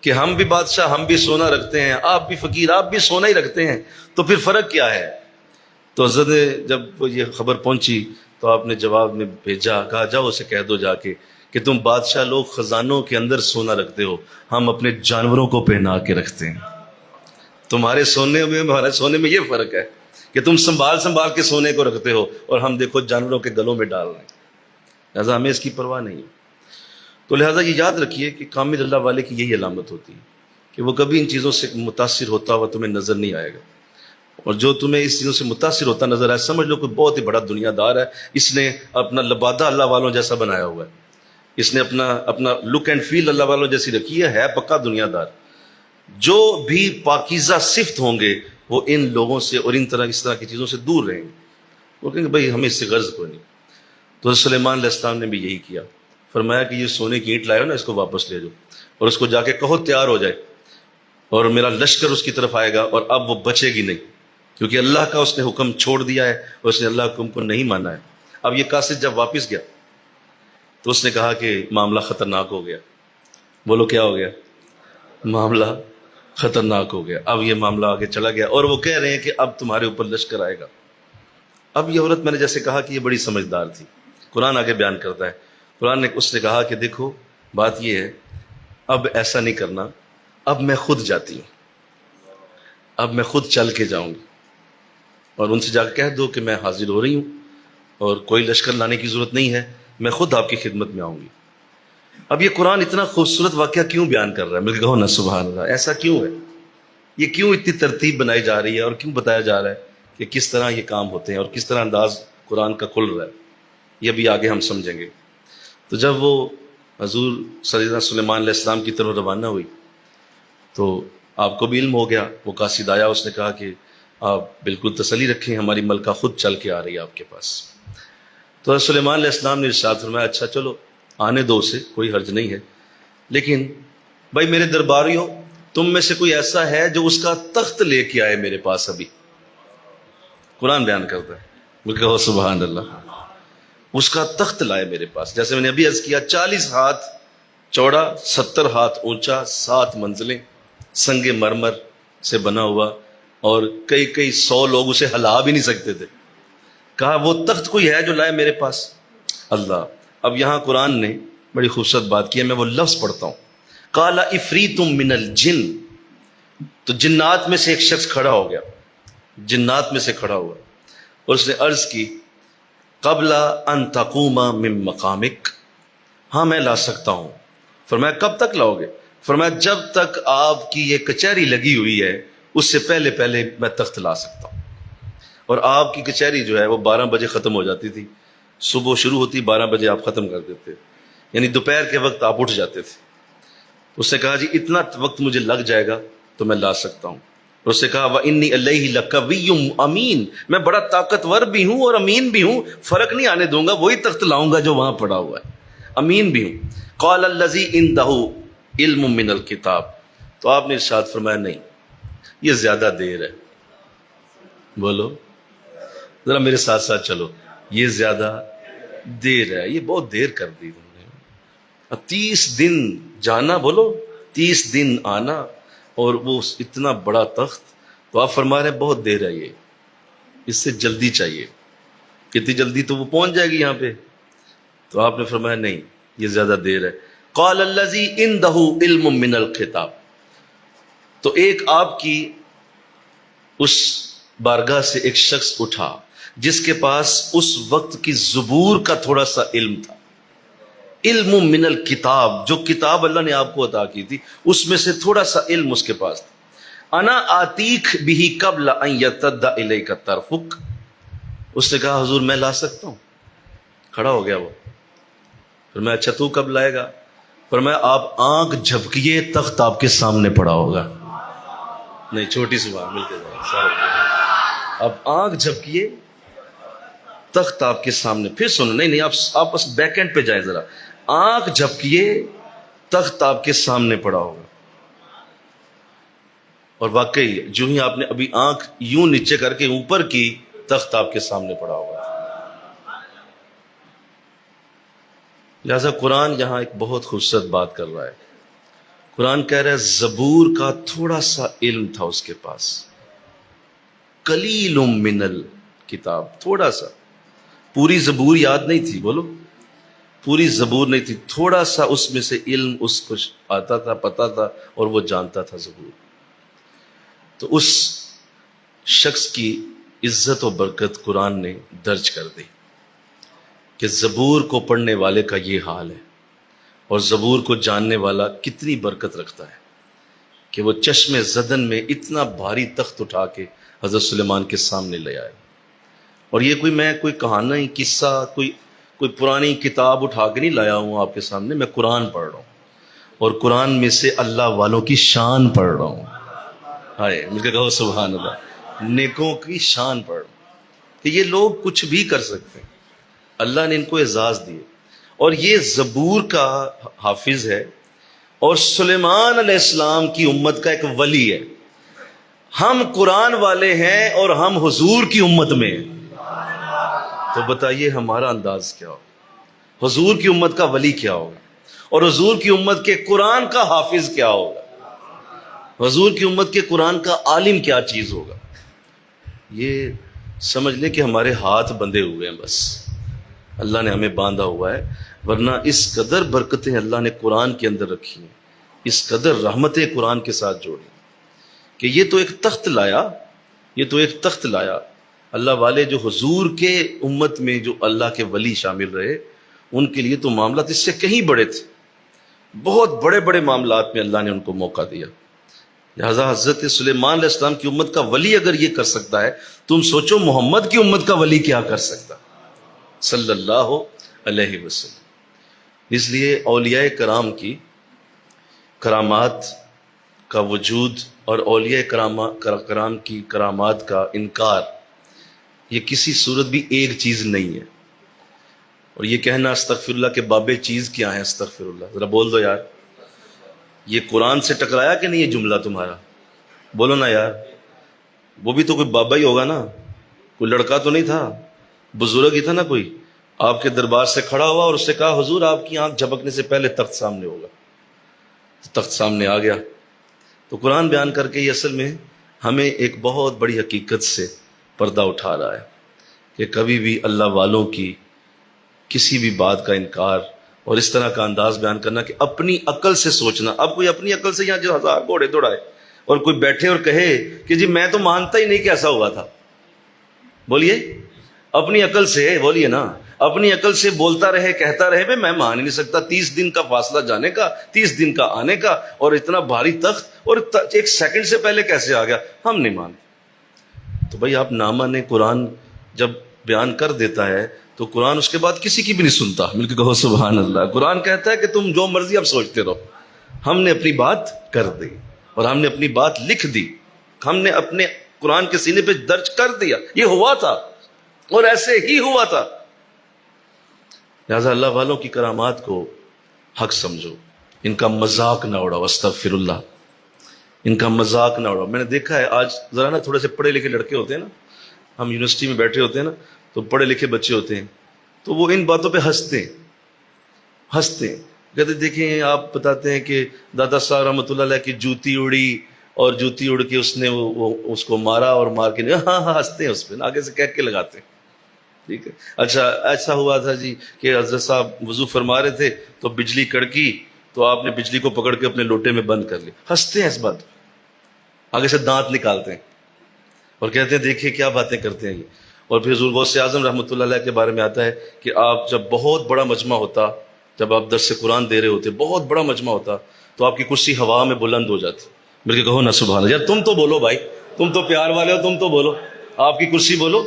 کہ ہم بھی بادشاہ، ہم بھی سونا رکھتے ہیں، آپ بھی فقیر، آپ بھی سونا ہی رکھتے ہیں، تو پھر فرق کیا ہے؟ تو حضرت نے جب یہ خبر پہنچی تو آپ نے جواب میں بھیجا، کہا جاؤ اسے کہہ دو جا کے کہ تم بادشاہ لوگ خزانوں کے اندر سونا رکھتے ہو، ہم اپنے جانوروں کو پہنا کے رکھتے ہیں. تمہارے سونے میں ہمارے سونے میں یہ فرق ہے کہ تم سنبھال کے سونے کو رکھتے ہو اور ہم دیکھو جانوروں کے گلوں میں ڈال رہے ہیں. لہٰذا ہمیں اس کی پرواہ نہیں ہے. تو لہٰذا یہ یاد رکھیے کہ کامل اللہ والے کی یہی علامت ہوتی ہے کہ وہ کبھی ان چیزوں سے متاثر ہوتا ہوا تمہیں نظر نہیں آئے گا. اور جو تمہیں اس چیزوں سے متاثر ہوتا نظر آئے سمجھ لو کہ بہت ہی بڑا دنیا دار ہے، اس نے اپنا لبادہ اللہ والوں جیسا بنایا ہوا ہے، اس نے اپنا لک اینڈ فیل اللہ والوں جیسی رکھی ہے پکا دنیا دار. جو بھی پاکیزہ صفت ہوں گے وہ ان لوگوں سے اور اس طرح کی چیزوں سے دور رہیں گے. وہ کہیں گے بھائی ہمیں اس سے غرض کوئی نہیں. تو سلیمان علیہ السلام نے بھی یہی کیا. فرمایا کہ یہ سونے کی اینٹ لائے ہو نا، اس کو واپس لے جاؤ اور اس کو جا کے کہو تیار ہو جائے اور میرا لشکر اس کی طرف آئے گا اور اب وہ بچے گی نہیں، کیونکہ اللہ کا اس نے حکم چھوڑ دیا ہے اور اس نے اللہ کے حکم کو نہیں مانا ہے. اب یہ قاصد جب واپس گیا تو اس نے کہا کہ معاملہ خطرناک ہو گیا. بولو کیا ہو گیا؟ معاملہ خطرناک ہو گیا. اب یہ معاملہ آگے چلا گیا اور وہ کہہ رہے ہیں کہ اب تمہارے اوپر لشکر آئے گا. اب یہ عورت میں نے جیسے کہا کہ یہ بڑی سمجھدار تھی. قرآن آگے بیان کرتا ہے، قرآن نے اس نے کہا کہ دیکھو بات یہ ہے، اب ایسا نہیں کرنا، اب میں خود جاتی ہوں، اب میں خود چل کے جاؤں گی اور ان سے جا کے کہہ دو کہ میں حاضر ہو رہی ہوں اور کوئی لشکر لانے کی ضرورت نہیں ہے، میں خود آپ کی خدمت میں آؤں گی. اب یہ قرآن اتنا خوبصورت واقعہ کیوں بیان کر رہا ہے؟ مل کہو نا سبحان اللہ. ایسا کیوں ہے؟ یہ کیوں اتنی ترتیب بنائی جا رہی ہے اور کیوں بتایا جا رہا ہے کہ کس طرح یہ کام ہوتے ہیں اور کس طرح انداز قرآن کا کھل رہا ہے؟ یہ بھی آگے ہم سمجھیں گے. تو جب وہ حضور سیدنا سلیمان علیہ السلام کی طرف روانہ ہوئی تو آپ کو بھی علم ہو گیا. وہ قاصد آیا، اس نے کہا کہ آپ بالکل تسلی رکھیں، ہماری ملکہ خود چل کے آ رہی ہے آپ کے پاس. تو حضرت سلیمان علیہ السلام نے ارشاد فرمایا اچھا چلو آنے دو اسے، کوئی حرج نہیں ہے، لیکن بھائی میرے درباریوں تم میں سے کوئی ایسا ہے جو اس کا تخت لے کے آئے میرے پاس؟ ابھی قرآن بیان کرتا ہے، بلکہ ہو سبحان اللہ، اس کا تخت لائے میرے پاس. جیسے میں نے ابھی عرض کیا 40 ہاتھ چوڑا، 70 ہاتھ اونچا، 7 منزلیں، سنگ مرمر سے بنا ہوا، اور کئی 100 لوگ اسے ہلا بھی نہیں سکتے تھے. کہا وہ تخت کوئی ہے جو لائے میرے پاس؟ اللہ. اب یہاں قرآن نے بڑی خوبصورت بات کی ہے، میں وہ لفظ پڑھتا ہوں. قال عفریت من الجن، تو جنات میں سے ایک شخص کھڑا ہو گیا، جنات میں سے کھڑا ہوا، اور اس نے عرض کی قبل ان تقوم من مقامک، ہاں میں لا سکتا ہوں. فرمایا کب تک لاؤ گے؟ فرمایا جب تک آپ کی یہ کچہری لگی ہوئی ہے اس سے پہلے پہلے میں تخت لا سکتا ہوں. اور آپ کی کچہری جو ہے وہ 12 بجے ختم ہو جاتی تھی، صبح شروع ہوتی 12 بجے آپ ختم کر دیتے، یعنی دوپہر کے وقت آپ اٹھ جاتے تھے. اس نے کہا جی اتنا وقت مجھے لگ جائے گا تو میں لا سکتا ہوں. اور اس نے کہا وَإِنِّي عَلَيْهِ لَقَوِيٌّ امین، میں بڑا طاقتور بھی ہوں اور امین بھی ہوں، فرق نہیں آنے دوں گا، وہی تخت لاؤں گا جو وہاں پڑا ہوا ہے، امین بھی ہوں. قال الذی عنده علم من الکتاب، تو آپ نے ارشاد فرمایا نہیں یہ زیادہ دیر ہے. بولو ذرا میرے ساتھ ساتھ چلو، یہ زیادہ دیر ہے، یہ بہت دیر کر دی تم نے. 30 دن جانا، بولو 30 دن آنا، اور وہ اتنا بڑا تخت. تو آپ فرما رہے ہیں بہت دیر ہے، یہ اس سے جلدی چاہیے. کتنی جلدی؟ تو وہ پہنچ جائے گی یہاں پہ. تو آپ نے فرمایا نہیں یہ زیادہ دیر ہے. قال الذی عنده علم من الکتاب، تو ایک آپ کی اس بارگاہ سے ایک شخص اٹھا جس کے پاس اس وقت کی زبور کا تھوڑا سا علم تھا. علم من الکتاب، جو کتاب اللہ نے آپ کو عطا کی تھی اس میں سے تھوڑا سا علم اس کے پاس تھا. انا آتیک بھی قبل ان یرتد الیک طرفک، اس نے کہا حضور میں لا سکتا ہوں. کھڑا ہو گیا وہ. فرمایا اچھا تو کب لائے گا؟ فرمایا آپ آنکھ جھپکیے تخت آپ کے سامنے پڑا ہوگا. نہیں چھوٹی سی بات، مل کے آپ آنکھ جھپکیے تخت آپ کے سامنے. پھر سنو، نہیں آپ بس بیک اینڈ پہ جائیں ذرا. آنکھ جھپکیے تخت آپ کے سامنے پڑا ہوگا. اور واقعی جو ہی آپ نے ابھی آنکھ یوں نیچے کر کے اوپر کی، تخت آپ کے سامنے پڑا ہوگا. لہذا قرآن یہاں ایک بہت خوبصورت بات کر رہا ہے. قرآن کہہ رہا ہے زبور کا تھوڑا سا علم تھا اس کے پاس، قلیل من الکتاب، تھوڑا سا. پوری زبور یاد نہیں تھی، بولو پوری زبور نہیں تھی، تھوڑا سا اس میں سے علم اس کو آتا تھا، پتا تھا، اور وہ جانتا تھا زبور. تو اس شخص کی عزت و برکت قرآن نے درج کر دی کہ زبور کو پڑھنے والے کا یہ حال ہے، اور زبور کو جاننے والا کتنی برکت رکھتا ہے کہ وہ چشم زدن میں اتنا بھاری تخت اٹھا کے حضرت سلیمان کے سامنے لے آئے. اور یہ میں کوئی کہانی قصہ کوئی پرانی کتاب اٹھا کے نہیں لایا ہوں آپ کے سامنے، میں قرآن پڑھ رہا ہوں، اور قرآن میں سے اللہ والوں کی شان پڑھ رہا ہوں. ہائے مل کے کہو سبحان اللہ. نیکوں کی شان پڑھ رہا ہوں کہ یہ لوگ کچھ بھی کر سکتے ہیں، اللہ نے ان کو اعزاز دیے. اور یہ زبور کا حافظ ہے اور سلیمان علیہ السلام کی امت کا ایک ولی ہے. ہم قرآن والے ہیں اور ہم حضور کی امت میں ہیں. تو بتائیے ہمارا انداز کیا ہوگا، حضور کی امت کا ولی کیا ہوگا، اور حضور کی امت کے قرآن کا حافظ کیا ہوگا، حضور کی امت کے قرآن کا عالم کیا چیز ہوگا. یہ سمجھ لیں کہ ہمارے ہاتھ بندھے ہوئے ہیں، بس اللہ نے ہمیں باندھا ہوا ہے، ورنہ اس قدر برکتیں اللہ نے قرآن کے اندر رکھی ہیں، اس قدر رحمتیں قرآن کے ساتھ جوڑی کہ یہ تو ایک تخت لایا. اللہ والے جو حضور کے امت میں جو اللہ کے ولی شامل رہے، ان کے لیے تو معاملات اس سے کہیں بڑے تھے، بہت بڑے بڑے معاملات میں اللہ نے ان کو موقع دیا. لہذا حضرت سلیمان علیہ السلام کی امت کا ولی اگر یہ کر سکتا ہے، تم سوچو محمد کی امت کا ولی کیا کر سکتا صلی اللہ علیہ وسلم. اس لیے اولیاء کرام کی کرامات کا وجود اور اولیاء کرام کی کرامات کا انکار یہ کسی صورت بھی ایک چیز نہیں ہے. اور یہ کہنا استغفر اللہ کے بابے چیز کیا ہے، استغفر اللہ ذرا بول دو یار. یہ قرآن سے ٹکرایا کہ نہیں یہ جملہ تمہارا؟ بولو نا یار. وہ بھی تو کوئی بابا ہی ہوگا نا، کوئی لڑکا تو نہیں تھا، بزرگ ہی تھا نا کوئی. آپ کے دربار سے کھڑا ہوا اور اس سے کہا حضور آپ کی آنکھ جھپکنے سے پہلے تخت سامنے ہوگا. تخت سامنے آ گیا. تو قرآن بیان کر کے یہ اصل میں ہمیں ایک بہت بڑی حقیقت سے پردہ اٹھا رہا ہے کہ کبھی بھی اللہ والوں کی کسی بھی بات کا انکار اور اس طرح کا انداز بیان کرنا کہ اپنی عقل سے سوچنا. اب کوئی اپنی عقل سے یہاں جو 1000 گھوڑے دوڑائے اور کوئی بیٹھے اور کہے کہ جی میں تو مانتا ہی نہیں کہ ایسا ہوا تھا. بولیے اپنی عقل سے بولیے نا, اپنی عقل سے بولتا رہے کہتا رہے بھائی میں مان ہی نہیں سکتا, 30 دن کا فاصلہ جانے کا, 30 دن کا آنے کا, اور اتنا بھاری تخت, اور 1 سیکنڈ سے پہلے کیسے آ گیا, ہم نہیں مانتے. تو بھائی آپ نہ مانے, قرآن جب بیان کر دیتا ہے تو قرآن اس کے بعد کسی کی بھی نہیں سنتا. مل کے کہو سبحان اللہ. قرآن کہتا ہے کہ تم جو مرضی اب سوچتے رہو, ہم نے اپنی بات کر دی اور ہم نے اپنی بات لکھ دی, ہم نے اپنے قرآن کے سینے پہ درج کر دیا, یہ ہوا تھا اور ایسے ہی ہوا تھا. لہٰذا اللہ والوں کی کرامات کو حق سمجھو, ان کا مذاق نہ اڑاؤ. استغفر اللہ, ان کا مذاق نہ اڑاؤ. میں نے دیکھا ہے آج ذرا نا تھوڑے سے پڑھے لکھے لڑکے ہوتے ہیں نا, ہم یونیورسٹی میں بیٹھے ہوتے ہیں نا, تو پڑھے لکھے بچے ہوتے ہیں, تو وہ ان باتوں پہ ہنستے ہیں, کہتے دیکھیں آپ بتاتے ہیں کہ دادا صاحب رحمۃ اللہ علیہ کی جوتی اڑی اور جوتی اڑ کے اس نے وہ اس کو مارا اور مار کے ہاں ہنستے ہیں اس پہ, آگے سے کہہ کے لگاتے ہیں. ٹھیک ہے, اچھا ایسا ہوا تھا جی کہ حضرت صاحب وضو فرما رہے تھے تو بجلی کڑکی, تو آپ نے بجلی کو پکڑ کے اپنے لوٹے میں بند کر لی. ہنستے ہیں اس بات پہ, آگے سے دانت نکالتے ہیں اور کہتے ہیں دیکھیے کیا باتیں کرتے ہیں یہ. اور پھر حضور غوث اعظم رحمۃ اللہ علیہ کے بارے میں آتا ہے کہ آپ جب بہت بڑا مجمع ہوتا, جب آپ درس قرآن دے رہے ہوتے, بہت بڑا مجمع ہوتا, تو آپ کی کرسی ہوا میں بلند ہو جاتی. بلکہ کہو نا سبحان اللہ. یار تم تو بولو بھائی, تم تو پیار والے ہو, تم تو بولو. آپ کی کرسی بولو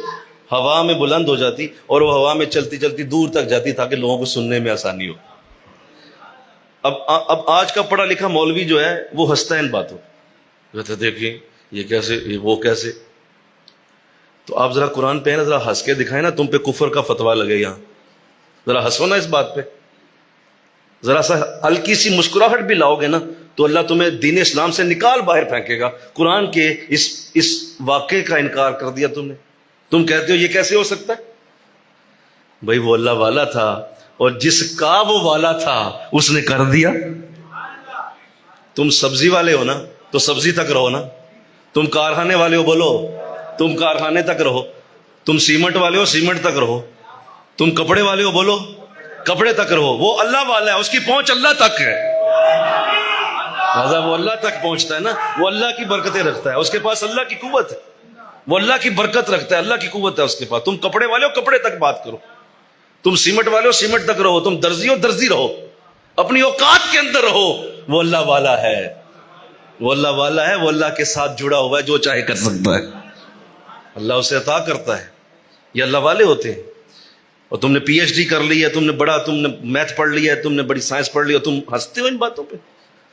ہوا میں بلند ہو جاتی اور وہ ہوا میں چلتی چلتی دور تک جاتی تاکہ لوگوں کو سننے میں آسانی ہو. اب آج کا پڑھا لکھا مولوی جو ہے وہ ہنستا ہے ان باتوں, کہتا دیکھیں یہ کیسے, یہ وہ کیسے. تو آپ ذرا قرآن پہ نا ذرا ہنس کے دکھائیں نا, تم پہ کفر کا فتویٰ لگے یہاں, ذرا ہنسو نا اس بات پہ, ذرا سا ہلکی سی مسکراہٹ بھی لاؤ گے نا تو اللہ تمہیں دین اسلام سے نکال باہر پھینکے گا. قرآن کے اس واقعے کا انکار کر دیا تم نے, تم کہتے ہو یہ کیسے ہو سکتا ہے. بھائی وہ اللہ والا تھا اور جس کا وہ والا تھا اس نے کر دیا. تم سبزی والے ہو نا تو سبزی تک رہو نا, تم کارخانے والے ہو بولو تم کارخانے تک رہو, تم سیمنٹ والے ہو سیمنٹ تک رہو, تم کپڑے والے ہو بولو کپڑے تک رہو. وہ اللہ والا ہے, اس کی پہنچ اللہ تک ہے. وہ اللہ تک پہنچتا ہے نا, وہ اللہ کی برکتیں رکھتا ہے, اس کے پاس اللہ کی قوت ہے, وہ اللہ کی برکت رکھتا ہے, اللہ کی قوت ہے اس کے پاس. تم کپڑے والے ہو کپڑے تک بات کرو, تم سیمنٹ والے ہو سیمنٹ تک رہو, تم درزی ہو درزی رہو, اپنی اوقات کے اندر رہو. وہ اللہ والا ہے, وہ اللہ والا ہے, وہ اللہ کے ساتھ جڑا ہوا ہے, جو چاہے کر سکتا ہے, اللہ اسے عطا کرتا ہے. یہ اللہ والے ہوتے ہیں. اور تم نے پی ایچ ڈی کر لی ہے, تم نے میتھ پڑھ لیا ہے, تم نے بڑی سائنس پڑھ لی ہے, تم ہنستے ہو ان باتوں پہ.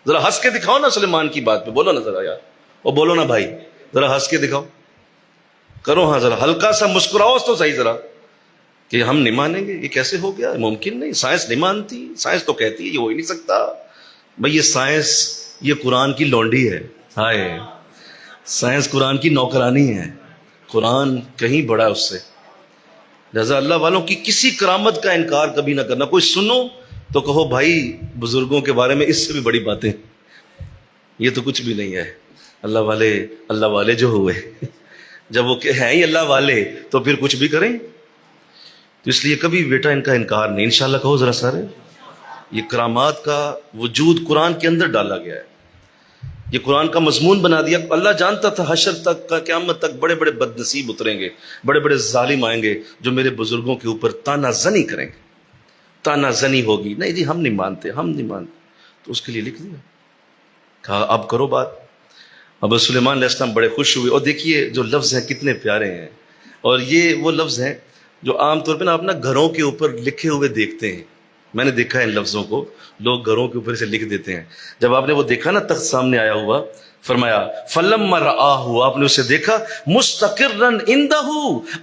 ذرا ہنس کے دکھاؤ نا سلیمان کی بات پہ, بولو نا ذرا یار, اور بولو نا بھائی ذرا ہنس کے دکھاؤ, کرو ہاں ذرا ہلکا سا مسکراؤ تو صحیح ذرا, کہ ہم نہیں مانیں گے, یہ کیسے ہو گیا, ممکن نہیں, سائنس نہیں مانتی, سائنس تو کہتی ہے یہ ہو ہی نہیں سکتا. بھائی یہ سائنس یہ قرآن کی لونڈی ہے. ہائے, سائنس قرآن کی نوکرانی ہے, قرآن کہیں بڑا ہے اس سے. لہذا اللہ والوں کی کسی کرامت کا انکار کبھی نہ کرنا. کوئی سنو تو کہو بھائی بزرگوں کے بارے میں اس سے بھی بڑی باتیں, یہ تو کچھ بھی نہیں ہے. اللہ والے جو ہوئے جب وہ ہیں ہی اللہ والے تو پھر کچھ بھی کریں. تو اس لیے کبھی بیٹا ان کا انکار نہیں. انشاءاللہ کہو ذرا سارے, یہ کرامات کا وجود قرآن کے اندر ڈالا گیا ہے, یہ قرآن کا مضمون بنا دیا. اللہ جانتا تھا حشر تک قیامت تک بڑے بڑے بد نصیب اتریں گے, بڑے بڑے ظالم آئیں گے جو میرے بزرگوں کے اوپر تانا زنی کریں گے, تانا زنی ہوگی. نہیں جی ہم نہیں مانتے, ہم نہیں مانتے. تو اس کے لیے لکھ دیا, کہا اب کرو بات. اب سلیمان علیہ السلام بڑے خوش ہوئے. اور دیکھیے جو لفظ ہیں کتنے پیارے ہیں, اور یہ وہ لفظ ہیں جو عام طور پہ نا اپنا گھروں کے اوپر لکھے ہوئے دیکھتے ہیں. میں نے دیکھا ہے ان لفظوں کو لوگ گھروں کے اوپر سے لکھ دیتے ہیں. جب آپ نے وہ دیکھا نا تخت سامنے آیا ہوا, فرمایا فلما رآہ, آپ نے اسے دیکھا مستقرا عندہ,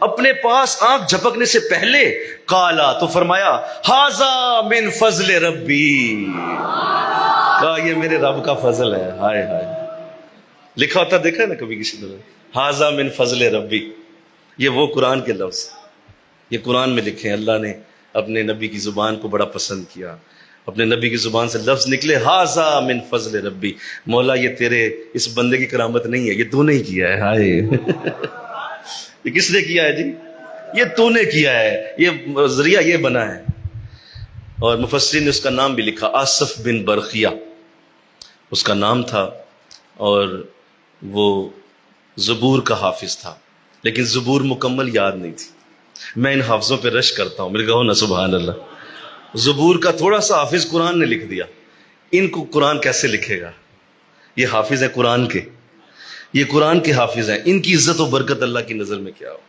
اپنے پاس آنکھ جھپکنے سے پہلے, قالا, تو فرمایا ھذا من فضل ربی, کہا یہ میرے رب کا فضل ہے. ہائے ہائے, لکھا ہوتا دیکھا نا کبھی کسی نے, ھذا من فضل ربی. یہ وہ قرآن کے لفظ, یہ قرآن میں لکھے ہیں. اللہ نے اپنے نبی کی زبان کو بڑا پسند کیا, اپنے نبی کی زبان سے لفظ نکلے ھذا من فضل ربی. مولا یہ تیرے اس بندے کی کرامت نہیں ہے, یہ تو نے کیا ہے. ہائے یہ کس نے کیا ہے جی, یہ تو نے کیا ہے, یہ ذریعہ یہ بنا ہے. اور مفسرین نے اس کا نام بھی لکھا، آصف بن برقیہ اس کا نام تھا، اور وہ زبور کا حافظ تھا، لیکن زبور مکمل یاد نہیں تھی۔ میں ان حافظوں پہ رش کرتا ہوں، میرے کہو نا سبحان اللہ۔ زبور کا تھوڑا سا حافظ قرآن نے لکھ دیا، ان کو قرآن کیسے لکھے گا؟ یہ حافظ ہیں قرآن کے، یہ قرآن کے حافظ ہیں، ان کی عزت و برکت اللہ کی نظر میں کیا ہو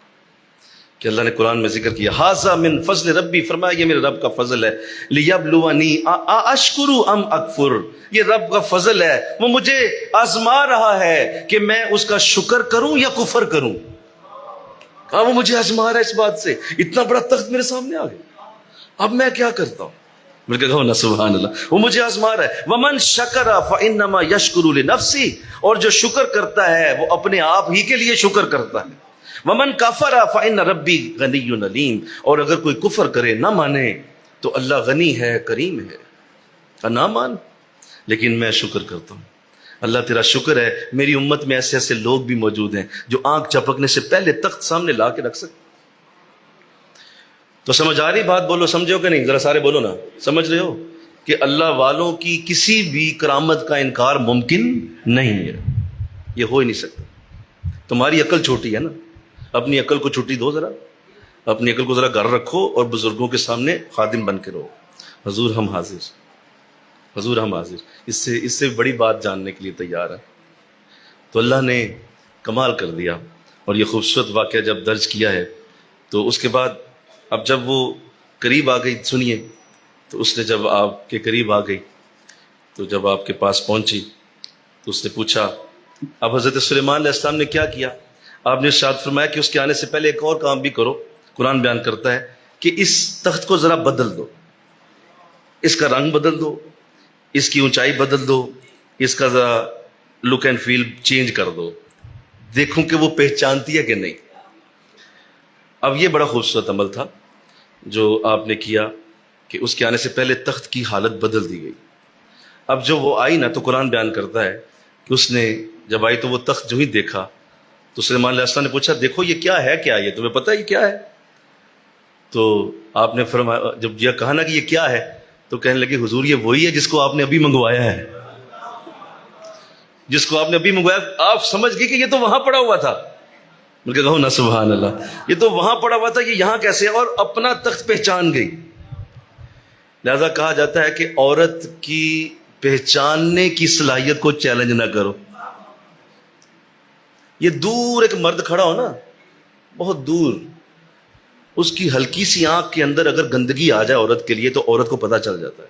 کہ اللہ نے قرآن میں ذکر کیا، ھذا من فضل ربی، فرمایا یہ میرے رب کا فضل ہے، لیبلونی اشکر ام اکفر، یہ رب کا فضل ہے، وہ مجھے آزما رہا ہے کہ میں اس کا شکر کروں یا کفر کروں۔ کہا وہ مجھے آزما رہا ہے اس بات سے، اتنا بڑا تخت میرے سامنے آ گیا، اب میں کیا کرتا ہوں؟ میں کہا نا سبحان اللہ، وہ مجھے آزما رہا ہے۔ ومن شکر فانما یشکر لنفسی، اور جو شکر کرتا ہے وہ اپنے آپ ہی کے لیے شکر کرتا ہے۔ ومن کفر فان ربی غنی علیم، اور اگر کوئی کفر کرے نہ مانے تو اللہ غنی ہے کریم ہے، نہ مان لیکن میں شکر کرتا ہوں۔ اللہ تیرا شکر ہے میری امت میں ایسے ایسے لوگ بھی موجود ہیں جو آنکھ چپکنے سے پہلے تخت سامنے لا کے رکھ سکتے۔ تو سمجھ آ رہی بات؟ بولو سمجھو کہ نہیں؟ ذرا سارے بولو نا، سمجھ رہے ہو کہ اللہ والوں کی کسی بھی کرامت کا انکار ممکن نہیں ہے، یہ ہو ہی نہیں سکتا۔ تمہاری عقل چھوٹی ہے نا، اپنی عقل کو چھٹی دو، ذرا اپنی عقل کو ذرا گھر رکھو اور بزرگوں کے سامنے خادم بن کے رہو، حضور ہم حاضر، حضور ہم حاضر، اس سے بڑی بات جاننے کے لیے تیار ہے۔ تو اللہ نے کمال کر دیا، اور یہ خوبصورت واقعہ جب درج کیا ہے تو اس کے بعد اب جب وہ قریب آ گئی، سنیے، تو اس نے جب آپ کے قریب آ گئی تو جب آپ کے پاس پہنچی تو اس نے پوچھا اب حضرت سلیمان علیہ السلام نے کیا کیا؟ آپ نے ارشاد فرمایا کہ اس کے آنے سے پہلے ایک اور کام بھی کرو۔ قرآن بیان کرتا ہے کہ اس تخت کو ذرا بدل دو، اس کا رنگ بدل دو، اس کی اونچائی بدل دو، اس کا ذرا لک اینڈ فیل چینج کر دو، دیکھوں کہ وہ پہچانتی ہے کہ نہیں۔ اب یہ بڑا خوبصورت عمل تھا جو آپ نے کیا کہ اس کے آنے سے پہلے تخت کی حالت بدل دی گئی۔ اب جو وہ آئی نا تو قرآن بیان کرتا ہے کہ اس نے جب آئی تو وہ تخت جو ہی دیکھا تو سلیمان علیہ السلام نے پوچھا دیکھو یہ کیا ہے، کیا یہ تمہیں پتہ ہے یہ کیا ہے؟ تو آپ نے فرمایا، جب یہ کہا نا کہ یہ کیا ہے تو کہنے لگے حضور یہ وہی ہے جس کو آپ نے ابھی منگوایا ہے، جس کو آپ نے ابھی منگوایا۔ آپ سمجھ گئے کہ یہ تو وہاں پڑا ہوا تھا۔ میں کہوں نا سبحان اللہ، یہ تو وہاں پڑا ہوا تھا، یہ یہاں کیسے؟ اور اپنا تخت پہچان گئی۔ لہذا کہا جاتا ہے کہ عورت کی پہچاننے کی صلاحیت کو چیلنج نہ کرو۔ یہ دور ایک مرد کھڑا ہو نا، بہت دور، اس کی ہلکی سی آنکھ کے اندر اگر گندگی آ جائے عورت کے لیے تو عورت کو پتہ چل جاتا ہے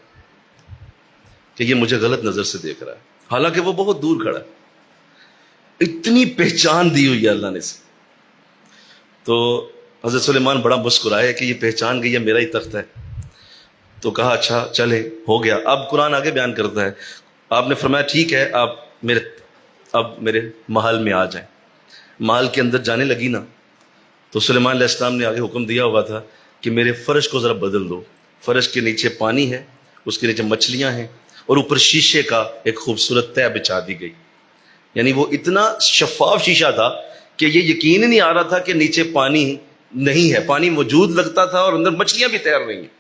کہ یہ مجھے غلط نظر سے دیکھ رہا ہے، حالانکہ وہ بہت دور کھڑا ہے۔ اتنی پہچان دی ہوئی ہے اللہ نے سے۔ تو حضرت سلیمان بڑا مسکرائے کہ یہ پہچان گئی ہے میرا ہی تخت ہے۔ تو کہا اچھا چلے ہو گیا۔ اب قرآن آگے بیان کرتا ہے، آپ نے فرمایا ٹھیک ہے آپ میرے محل میں آ جائیں۔ محل کے اندر جانے لگی نا تو سلیمان علیہ السلام نے آگے حکم دیا ہوا تھا کہ میرے فرش کو ذرا بدل دو۔ فرش کے نیچے پانی ہے، اس کے نیچے مچھلیاں ہیں، اور اوپر شیشے کا ایک خوبصورت تہ بچھا دی گئی۔ یعنی وہ اتنا شفاف شیشہ تھا کہ یہ یقین ہی نہیں آ رہا تھا کہ نیچے پانی نہیں ہے، پانی موجود لگتا تھا اور اندر مچھلیاں بھی تیر رہی ہیں،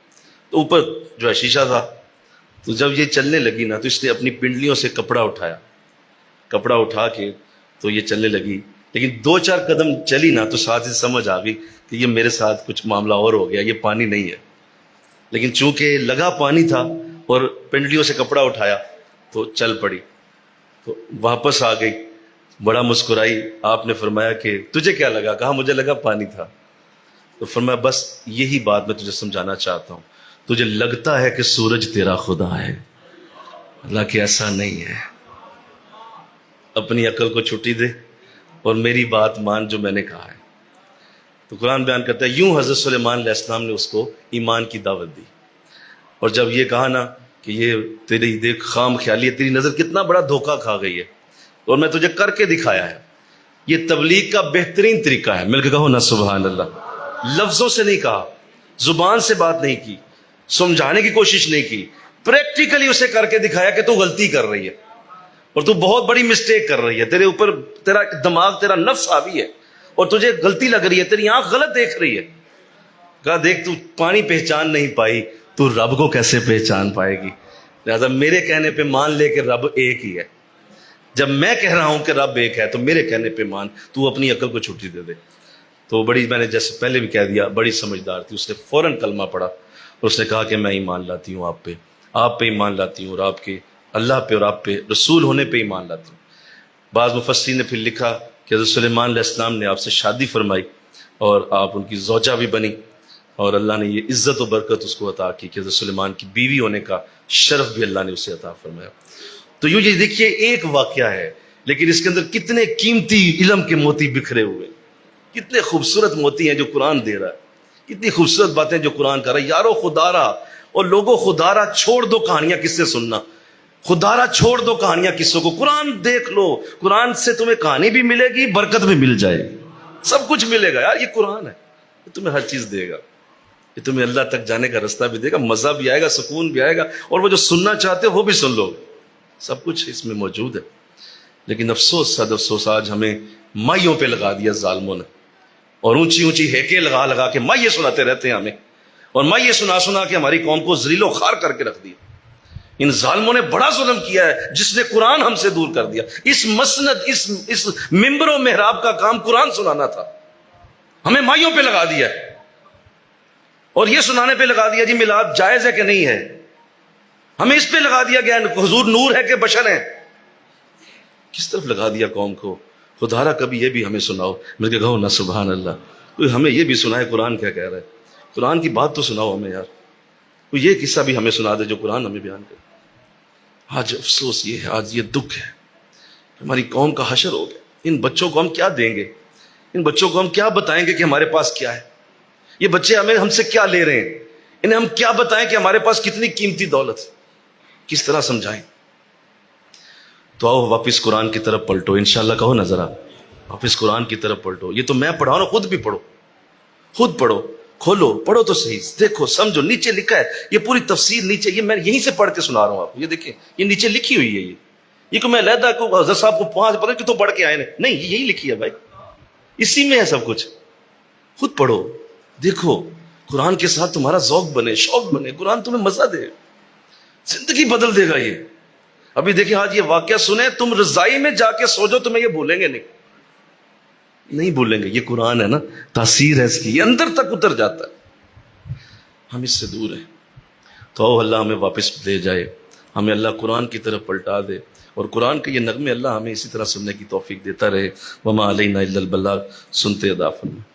تو اوپر جو ہے شیشہ تھا۔ تو جب یہ چلنے لگی نا تو اس نے اپنی پنڈلیوں سے کپڑا اٹھایا، کپڑا اٹھا کے تو یہ چلنے لگی، لیکن 2-4 قدم چلی نا تو ساتھ ہی سمجھ آ گئی کہ یہ میرے ساتھ کچھ معاملہ اور ہو گیا، یہ پانی نہیں ہے۔ لیکن چونکہ لگا پانی تھا اور پنڈلیوں سے کپڑا اٹھایا تو چل پڑی، تو واپس آ گئی، بڑا مسکرائی۔ آپ نے فرمایا کہ تجھے کیا لگا؟ کہا مجھے لگا پانی تھا۔ تو فرمایا بس یہی بات میں تجھے سمجھانا چاہتا ہوں، تجھے لگتا ہے کہ سورج تیرا خدا ہے، اللہ کہ ایسا نہیں ہے۔ اپنی عقل کو چھٹی دے اور میری بات مان جو میں نے کہا ہے۔ تو قرآن بیان کرتا ہے یوں حضرت سلیمان علیہ السلام نے اس کو ایمان کی دعوت دی، اور جب یہ کہا نا کہ یہ تیری دیکھ خام خیالی ہے، تیری نظر کتنا بڑا دھوکہ کھا گئی ہے اور میں تجھے کر کے دکھایا ہے، یہ تبلیغ کا بہترین طریقہ ہے۔ مل کے کہو نا سبحان اللہ۔ لفظوں سے نہیں کہا، زبان سے بات نہیں کی، سمجھانے کی کوشش نہیں کی، پریکٹیکلی اسے کر کے دکھایا کہ تو غلطی کر رہی ہے اور تو بہت بڑی مسٹیک کر رہی ہے، تیرے اوپر تیرا دماغ، تیرا نفس حاوی ہے اور تجھے غلطی لگ رہی ہے، تیری آنکھ غلط دیکھ رہی ہے۔ کہا دیکھ تو پانی پہچان نہیں پائی تو رب کو کیسے پہچان پائے گی؟ لہٰذا میرے کہنے پہ مان لے کہ رب ایک ہی ہے. جب میں کہہ رہا ہوں کہ رب ایک ہے تو میرے کہنے پہ مان، تو اپنی عقل کو چھٹی دے دے. تو بڑی، میں نے جیسے پہلے بھی کہہ دیا، بڑی سمجھدار تھی. اس نے فوراً کلمہ پڑھا اور اس نے کہا کہ میں ایمان لاتی ہوں آپ پہ ایمان لاتی ہوں، اور آپ کے اللہ پہ اور آپ پہ رسول ہونے پہ ایمان لاتی ہوں. بعض مفسرین نے پھر لکھا کہ حضرت سلیمان علیہ السلام نے آپ سے شادی فرمائی اور آپ ان کی زوجہ بھی بنی، اور اللہ نے یہ عزت و برکت اس کو عطا کی کہ حضرت سلیمان کی بیوی ہونے کا شرف بھی اللہ نے اسے عطا فرمایا. تو یوں یہ دیکھیے ایک واقعہ ہے، لیکن اس کے اندر کتنے قیمتی علم کے موتی بکھرے ہوئے، کتنے خوبصورت موتی ہیں جو قرآن دے رہا ہے، کتنی خوبصورت باتیں جو قرآن کر رہا ہے. یارو خدارا اور لوگوں خدارا چھوڑ دو کہانیاں کس سے سننا، خدارا چھوڑ دو کہانیاں کسوں کو، قرآن دیکھ لو. قرآن سے تمہیں کہانی بھی ملے گی، برکت بھی مل جائے گی، سب کچھ ملے گا. یار یہ قرآن ہے، یہ تمہیں ہر چیز دے گا، یہ تمہیں اللہ تک جانے کا رستہ بھی دے گا، مزہ بھی آئے گا، سکون بھی آئے گا، اور وہ جو سننا چاہتے ہو وہ بھی سن لو. سب کچھ اس میں موجود ہے. لیکن افسوس، صد افسوس، آج ہمیں مائیوں پہ لگا دیا ظالموں نے، اور اونچی اونچی ہیکے لگا لگا کے مائیں سناتے رہتے ہیں ہمیں، اور مائیں سنا سنا کے ہماری قوم کو ذلیل و خوار کر کے رکھ دیا. ان ظالموں نے بڑا ظلم کیا ہے جس نے قرآن ہم سے دور کر دیا. اس مسند، اس ممبر و محراب کا کام قرآن سنانا تھا، ہمیں مائیوں پہ لگا دیا اور یہ سنانے پہ لگا دیا جی میلاد جائز ہے کہ نہیں ہے. ہمیں اس پہ لگا دیا گیا حضور نور ہے کہ بشر ہے. کس طرف لگا دیا قوم کو. خدارا کبھی یہ بھی ہمیں سناؤ. مل کے کہو نا سبحان اللہ، کوئی ہمیں یہ بھی سنائے قرآن کیا کہہ رہا ہے. قرآن کی بات تو سناؤ ہمیں یار. کوئی یہ قصہ بھی ہمیں سنا دے جو قرآن ہمیں بیان کرے. آج افسوس یہ ہے، آج یہ دکھ ہے، ہماری قوم کا حشر ہو گیا. ان بچوں کو ہم کیا دیں گے؟ ان بچوں کو ہم کیا بتائیں گے کہ ہمارے پاس کیا ہے؟ یہ بچے ہم سے کیا لے رہے ہیں؟ انہیں ہم کیا بتائیں کہ ہمارے پاس کتنی قیمتی دولت ہے؟ کس طرح سمجھائیں؟ تو آؤ واپس قرآن کی طرف پلٹو. انشاءاللہ کہو نا ذرا، واپس قرآن کی طرف پلٹو. یہ تو میں پڑھاؤں نا، خود بھی پڑھو، خود پڑھو، کھولو، پڑھو تو صحیح، دیکھو، سمجھو. نیچے لکھا ہے یہ پوری تفسیر، نیچے یہ میں یہیں سے پڑھ کے سنا رہا ہوں آپ کو. یہ دیکھیں، یہ نیچے لکھی ہوئی ہے. یہ کہ میں علیحدہ کو حضرت صاحب کو پانچ پتہ کہ تو پڑھ کے آئے نہیں، یہی لکھی ہے بھائی، اسی میں ہے سب کچھ. خود پڑھو، دیکھو، قرآن کے ساتھ تمہارا ذوق بنے، شوق بنے، قرآن تمہیں مزہ دے، زندگی بدل دے گا. یہ ابھی دیکھیں آج یہ واقعہ سنیں، تم رضائی میں جا کے سو جاؤ، تمہیں یہ بھولیں گے نہیں بھولیں گے. یہ قرآن ہے نا، تاثیر ہے اس کی، یہ اندر تک اتر جاتا ہے. ہم اس سے دور ہیں. تو آؤ اللہ ہمیں واپس لے جائے، ہمیں اللہ قرآن کی طرف پلٹا دے، اور قرآن کے یہ نغمے اللہ ہمیں اسی طرح سننے کی توفیق دیتا رہے. وما علینا الا البلاغ. سنتے ادا فرمائیں.